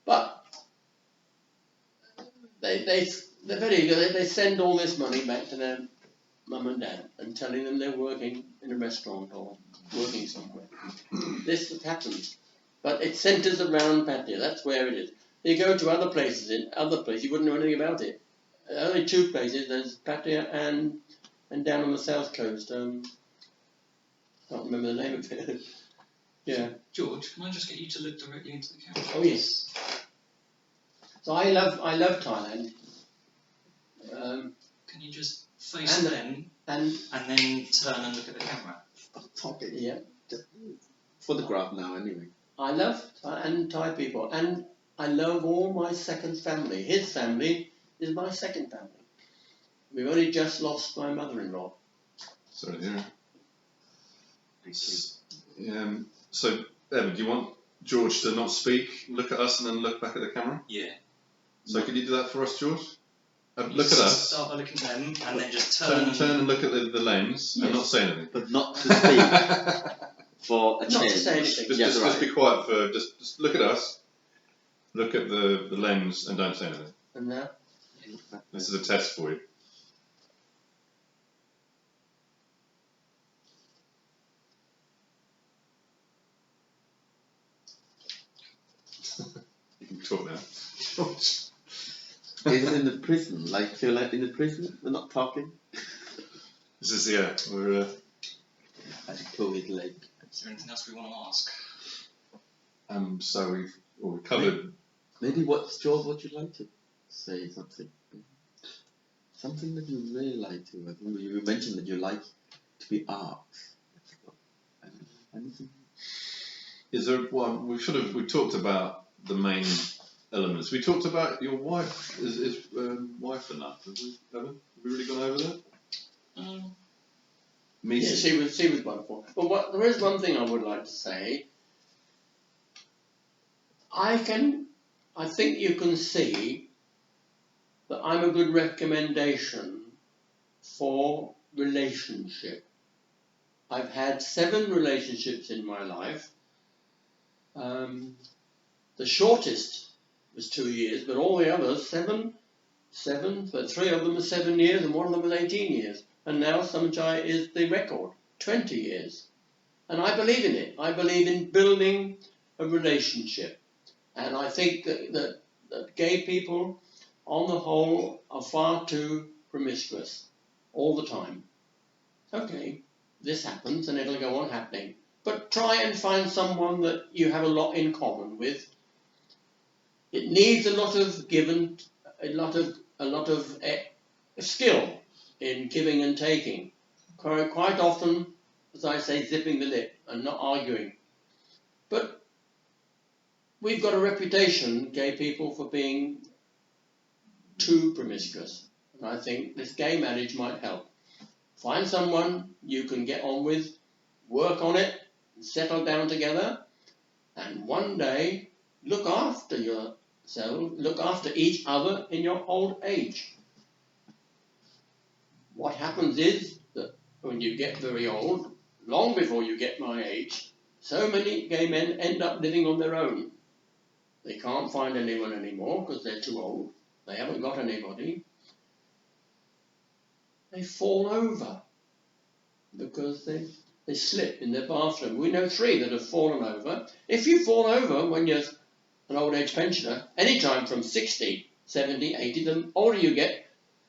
But they're very good. They send all this money back to their mum and dad and telling them they're working in a restaurant or working somewhere. This happens, but it centres around Pattaya. That's where it is. You go to other places, you wouldn't know anything about it. Only 2 places. There's Pattaya and down on the south coast. Can't remember the name of it. Yeah. George, can I just get you to look directly into the camera? Oh yes. So I love Thailand. Can you just face them and then turn and look at the camera? Yeah. Photograph now anyway. I love Thai people, and I love all my second family. His family is my second family. We've only just lost my mother-in-law. Sorry to hear. So, Evan, do you want George to not speak, look at us, and then look back at the camera? Yeah. So, could you do that for us, George? Look at us. Start by looking at them, and then just turn and look at the lens, and not say anything. But not to speak. For a change. Not to say anything. Just be quiet for just look at us, look at the lens, and don't say anything. And now? This is a test for you. You can talk now. Is it in the prison? Like, feel like in the prison? We're not talking? This is, we're... I suppose it's like... Is there anything else we want to ask? So we've covered... Maybe George, what you'd like to say something? Something that you really like to... You mentioned that you like to be asked. Anything? Is there... Well, we talked about the main elements. We talked about your wife. Is wife enough? Have we really gone over that? Yeah, she was wonderful. But there is one thing I would like to say. I think you can see that I'm a good recommendation for relationship. I've had 7 relationships in my life. The shortest was 2 years, but all the others, seven, but 3 of them were 7 years and 1 of them was 18 years. And now Samchai is the record, 20 years. And I believe in it. I believe in building a relationship. And I think that gay people, on the whole, are far too promiscuous all the time. Okay, this happens and it'll go on happening. But try and find someone that you have a lot in common with. It needs a lot of a lot of skill in giving and taking. Quite often, as I say, zipping the lip and not arguing. But we've got a reputation, gay people, for being too promiscuous. And I think this gay marriage might help. Find someone you can get on with, work on it, settle down together, and one day look after yourself, look after each other in your old age. What happens is that when you get very old, long before you get my age, so many gay men end up living on their own. They can't find anyone anymore because they're too old. They haven't got anybody. They fall over because they slip in their bathroom. We know 3 that have fallen over. If you fall over when you're an old age pensioner, anytime from 60, 70, 80, the older you get,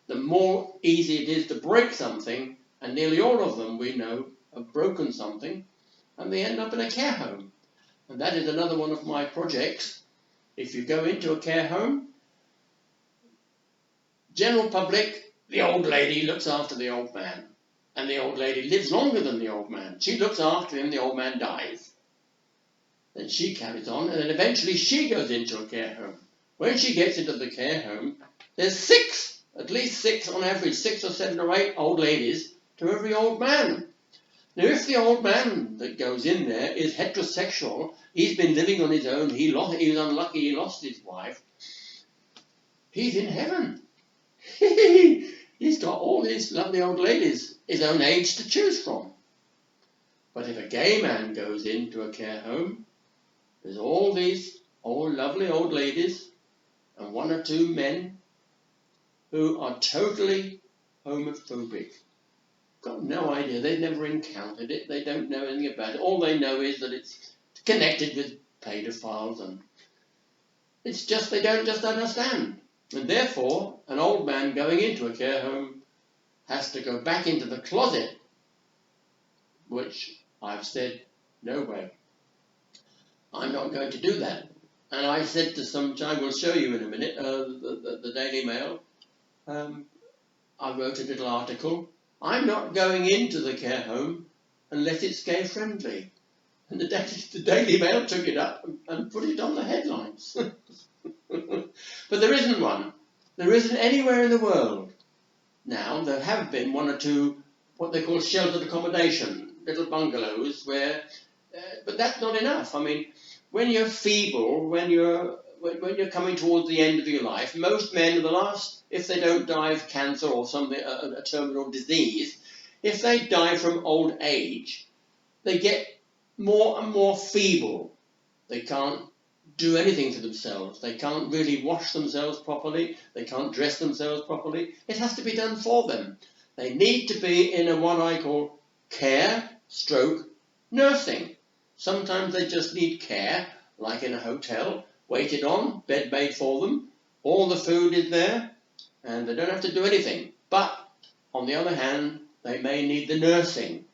the more easy it is to break something, and nearly all of them we know have broken something, and they end up in a care home. And that is another one of my projects. If you go into a care home, general public, the old lady looks after the old man. And the old lady lives longer than the old man. She looks after him, the old man dies. Then she carries on, and then eventually she goes into a care home. When she gets into the care home, there's 6, at least 6 on average, 6 or 7 or 8 old ladies to every old man. Now if the old man that goes in there is heterosexual, he's been living on his own, he was unlucky, he lost his wife, he's in heaven. He's got all these lovely old ladies his own age to choose from. But if a gay man goes into a care home, there's all these old lovely old ladies and 1 or 2 men who are totally homophobic. Got no idea, they've never encountered it, they don't know anything about it. All they know is that it's connected with paedophiles, and it's just, they don't just understand. And therefore, an old man going into a care home has to go back into the closet, which I've said, no way. I'm not going to do that. And I said to I will show you in a minute, the Daily Mail, I wrote a little article. I'm not going into the care home unless it's gay friendly. And the Daily Mail took it up and put it on the headlines. But there isn't one. There isn't anywhere in the world. Now, there have been 1 or 2, what they call sheltered accommodation, little bungalows where, but that's not enough. I mean, when you're feeble, when you're coming towards the end of your life, most men, if they don't die of cancer or something, a terminal disease, if they die from old age, they get more and more feeble. They can't do anything for themselves. They can't really wash themselves properly. They can't dress themselves properly. It has to be done for them. They need to be in what I call care/nursing. Sometimes they just need care, like in a hotel, waited on, bed made for them, all the food is there, and they don't have to do anything. But, on the other hand, they may need the nursing,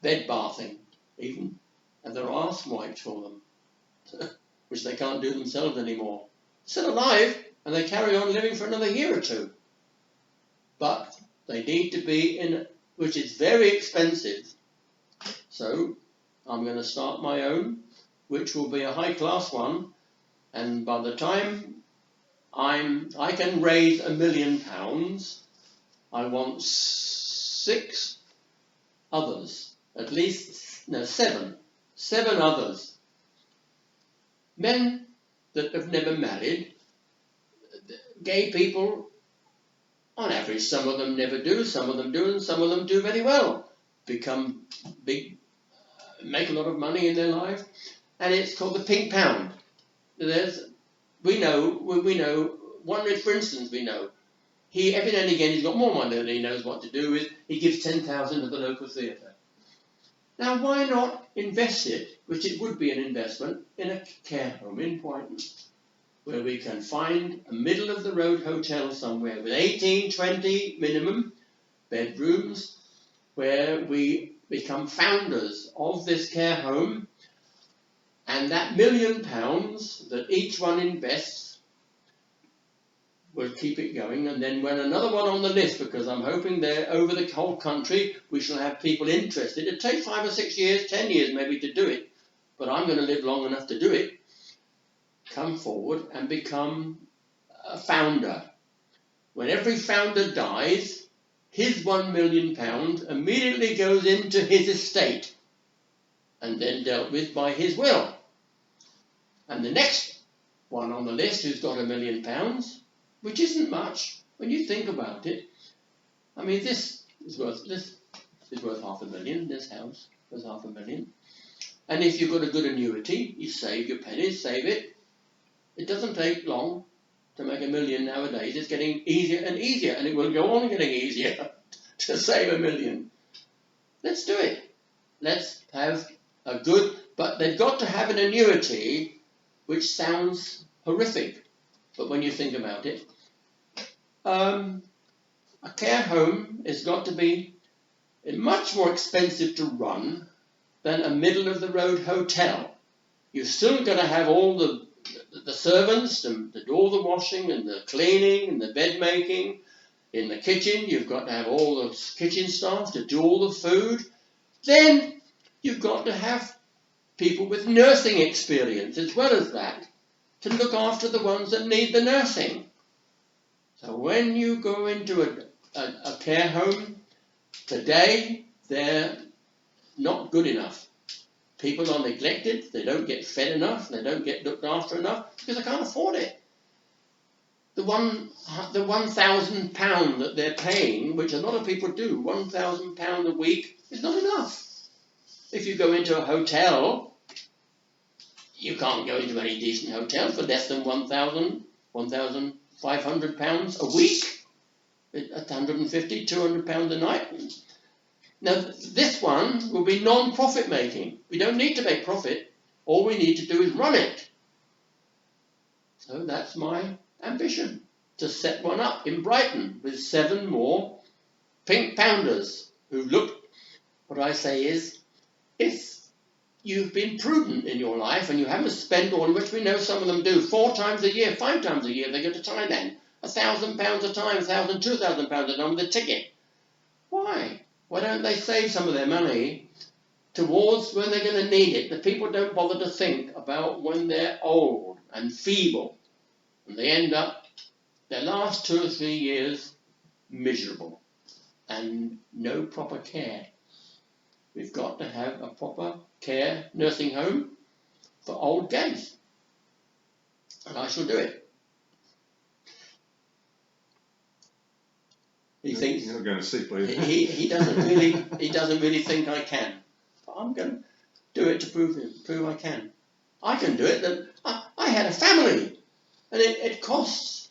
bed bathing, even, and their arse wiped for them, which they can't do themselves anymore. Still alive, and they carry on living for another year or 2. But they need to be in, which is very expensive. So, I'm going to start my own, which will be a high-class one, and by the time I can raise £1 million, I want 6 others, at least, no, 7 others. Men that have never married, gay people, on average, some of them never do, some of them do, and some of them do very well, become big, make a lot of money in their life, and it's called the pink pound. we know, one, for instance, we know, every now and again he's got more money than he knows what to do with, he gives 10,000 to the local theatre. Now why not invest it, which it would be an investment, in a care home in Brighton, where we can find a middle of the road hotel somewhere with 18, 20 minimum bedrooms, where we become founders of this care home, and that £1 million that each one invests will keep it going. And then when another one on the list, because I'm hoping they're over the whole country, we shall have people interested. It'll take 5 or 6 years, 10 years maybe to do it, but I'm going to live long enough to do it. Come forward and become a founder. When every founder dies, his £1 million immediately goes into his estate and then dealt with by his will. And the next one on the list who's got £1 million, which isn't much when you think about it. I mean, this is worth $500,000. This house was $500,000. And if you've got a good annuity, you save your pennies, save it. It doesn't take long to make $1 million nowadays. It's getting easier and easier, and it will go on getting easier to save $1 million. Let's do it. Let's have a good, but they've got to have an annuity, which sounds horrific, but when you think about it, a care home has got to be much more expensive to run than a middle-of-the-road hotel. You've still got to have all the servants to do all the washing and the cleaning and the bed making. In the kitchen, you've got to have all the kitchen staff to do all the food. Then you've got to have people with nursing experience as well as that to look after the ones that need the nursing. So when you go into a care home today, they're not good enough. People are neglected, they don't get fed enough, they don't get looked after enough because they can't afford it. The £1,000 that they're paying, which a lot of people do, £1,000 a week is not enough. If you go into a hotel, you can't go into any decent hotel for less than £1,500 a week. It's £150, £200 a night. Now, this one will be non-profit making. We don't need to make profit. All we need to do is run it. So that's my ambition, to set one up in Brighton with 7 more pink pounders who look. What I say is, if you've been prudent in your life and you haven't spent all, which we know some of them do, 4 times a year, 5 times a year, they go to Thailand, £1,000 a time, £1,000, £2,000 a time with a ticket. Why? Why don't they save some of their money towards when they're going to need it? The people don't bother to think about when they're old and feeble, and they end up their last 2 or 3 years miserable and no proper care. We've got to have a proper care nursing home for old gays, and I shall do it. He thinks you're going to sleep, are you? he doesn't really think I can, but I'm going to do it to prove I can. I can do it. I had a family, and it costs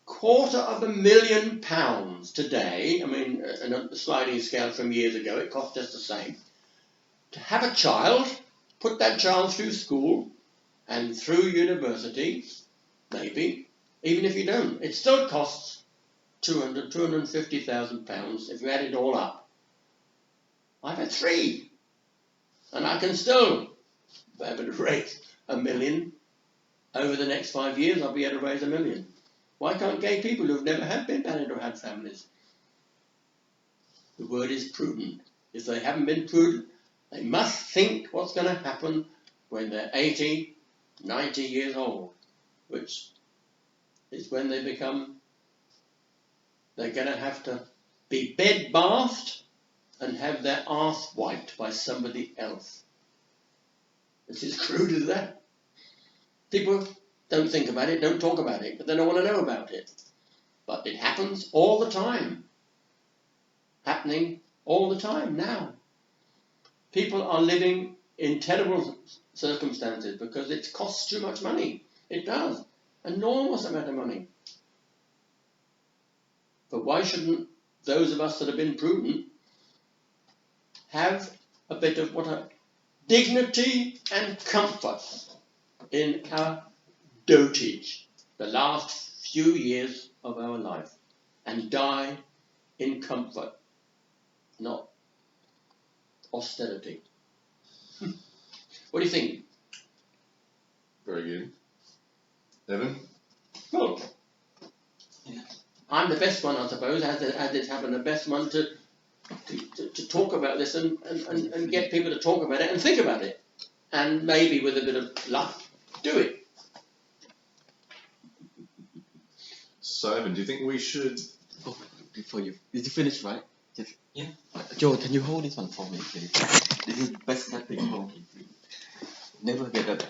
£250,000 today. I mean, on a sliding scale from years ago, it cost just the same to have a child, put that child through school and through university, maybe. Even if you don't, it still costs £250,000 if you add it all up. I've had 3, and I can still be able to raise $1 million. Over the next 5 years, I'll be able to raise $1 million. Why can't gay people who've never been married or had families? The word is prudent. If they haven't been prudent, they must think what's going to happen when they're 80, 90 years old, which is when they're going to have to be bed-bathed and have their arse wiped by somebody else. It's as crude as that. People don't think about it, don't talk about it, but they don't want to know about it. But it happens all the time. Happening all the time now. People are living in terrible circumstances because it costs too much money. It does. Enormous amount of money. But why shouldn't those of us that have been prudent have a bit of dignity and comfort in our dotage, the last few years of our life, and die in comfort, not austerity. What do you think? Very good. Evan? Well, Yeah. I'm the best one, I suppose, as it's happened, the best one to talk about this and get people to talk about it and think about it. And maybe with a bit of luck, do it. So, Evan, do you think we should... Oh, before you... Did you finish, right? Yeah. Joe, can you hold this one for me, please? This is best thing for me. Never get that.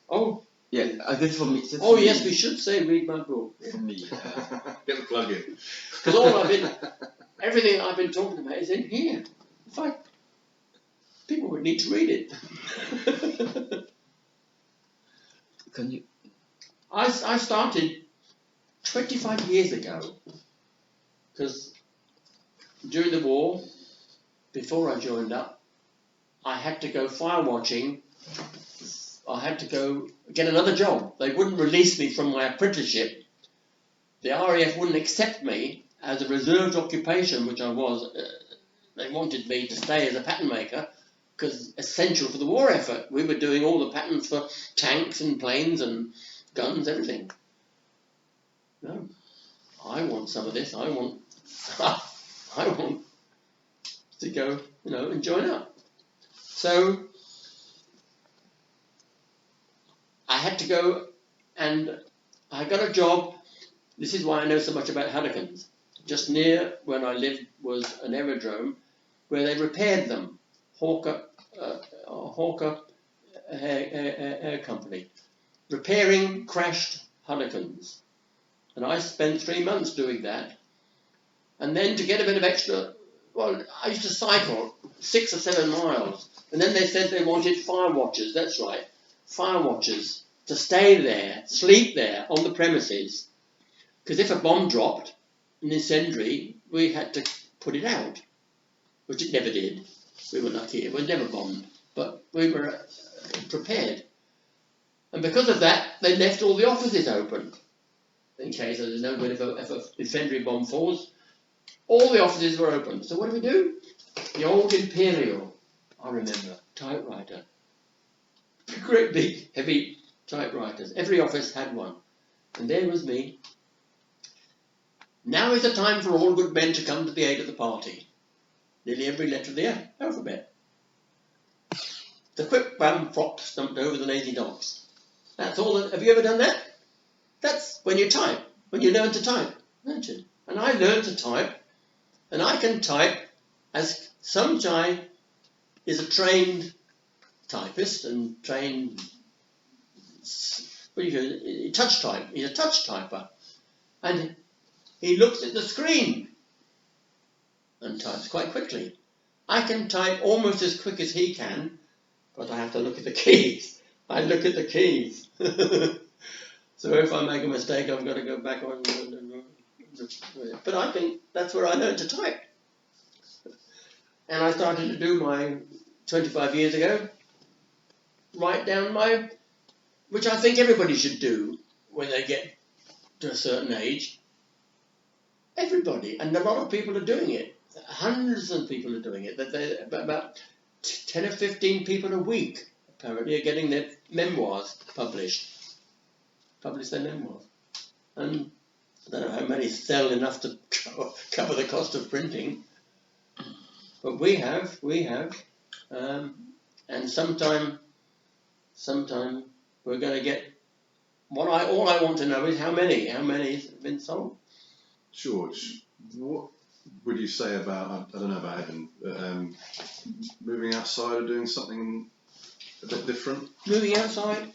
Oh. Yeah, this for me. Oh, yes, we should say read my book. For me. Get the plug in. Because everything I've been talking about is in here. In fact, people would need to read it. Can you? I started 25 years ago, because during the war, before I joined up, I had to go fire watching. I had to go get another job. They wouldn't release me from my apprenticeship. The RAF wouldn't accept me as a reserved occupation, which I was. They wanted me to stay as a pattern maker, because essential for the war effort. We were doing all the patterns for tanks and planes and guns, everything. No, I want some of this. I want to go, and join up. So I had to go, and I got a job. This is why I know so much about Hurricanes. Just near when I lived was an aerodrome where they repaired them. Hawker Air Company, repairing crashed Hurricanes. And I spent 3 months doing that. And then to get a bit of extra, well, I used to cycle 6 or 7 miles. And then they said they wanted fire watchers, that's right, fire watchers, to stay there, sleep there on the premises. Because if a bomb dropped, an incendiary, we had to put it out, which it never did. We were lucky, it was never bombed, but we were prepared. And because of that, they left all the offices open, in case there's no good if an incendiary bomb falls. All the offices were open. So what do we do? The old Imperial, I remember, typewriter. Great big, heavy typewriters. Every office had one. And there was me. Now is the time for all good men to come to the aid of the party. Nearly every letter of the alphabet. The quick bam frop stumped over the lazy dogs. That's all. Have you ever done that? That's when you type, when you learn to type, don't you? And I learned to type, and I can type as some guy is a trained typist and trained, touch type. He's a touch typer, and he looks at the screen and types quite quickly. I can type almost as quick as he can, but I have to look at the keys. I look at the keys. So if I make a mistake, I've got to go back on. But I think that's where I learned to type. And I started to do my 25 years ago, write down which I think everybody should do when they get to a certain age. Everybody, and a lot of people are doing it. Hundreds of people are doing it. About 10 or 15 people a week, apparently, are getting their memoirs published. Publish their memoirs. And I don't know how many sell enough to cover the cost of printing. But we have. And sometime we're going to get. All I want to know is how many have been sold. George, what would you say about, I don't know about Evan, moving outside or doing something a bit different? Moving outside?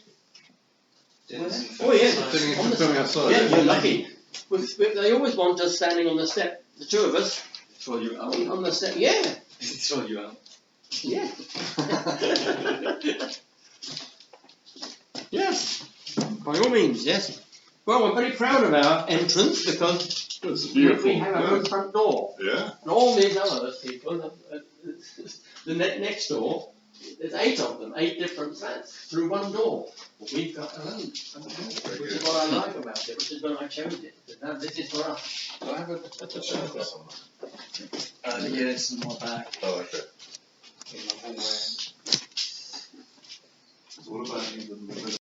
Oh yeah, filming outside. Yeah, you're lucky. They always want us standing on the step, the two of us. Throw you out. On the step, yeah. Throw you out. Yeah. Yes, by all all means, yes. Well, we're very proud of our entrance because It's beautiful. we have a good front door. Yeah. And all these other people, the next door, there's 8 of them, 8 different flats through one door. We've got our own, which is what I like about it, which is when I chose it. Now this is for us. Do I have a shelf or something? Yeah, it's in my bag. Oh, okay. In my hallway.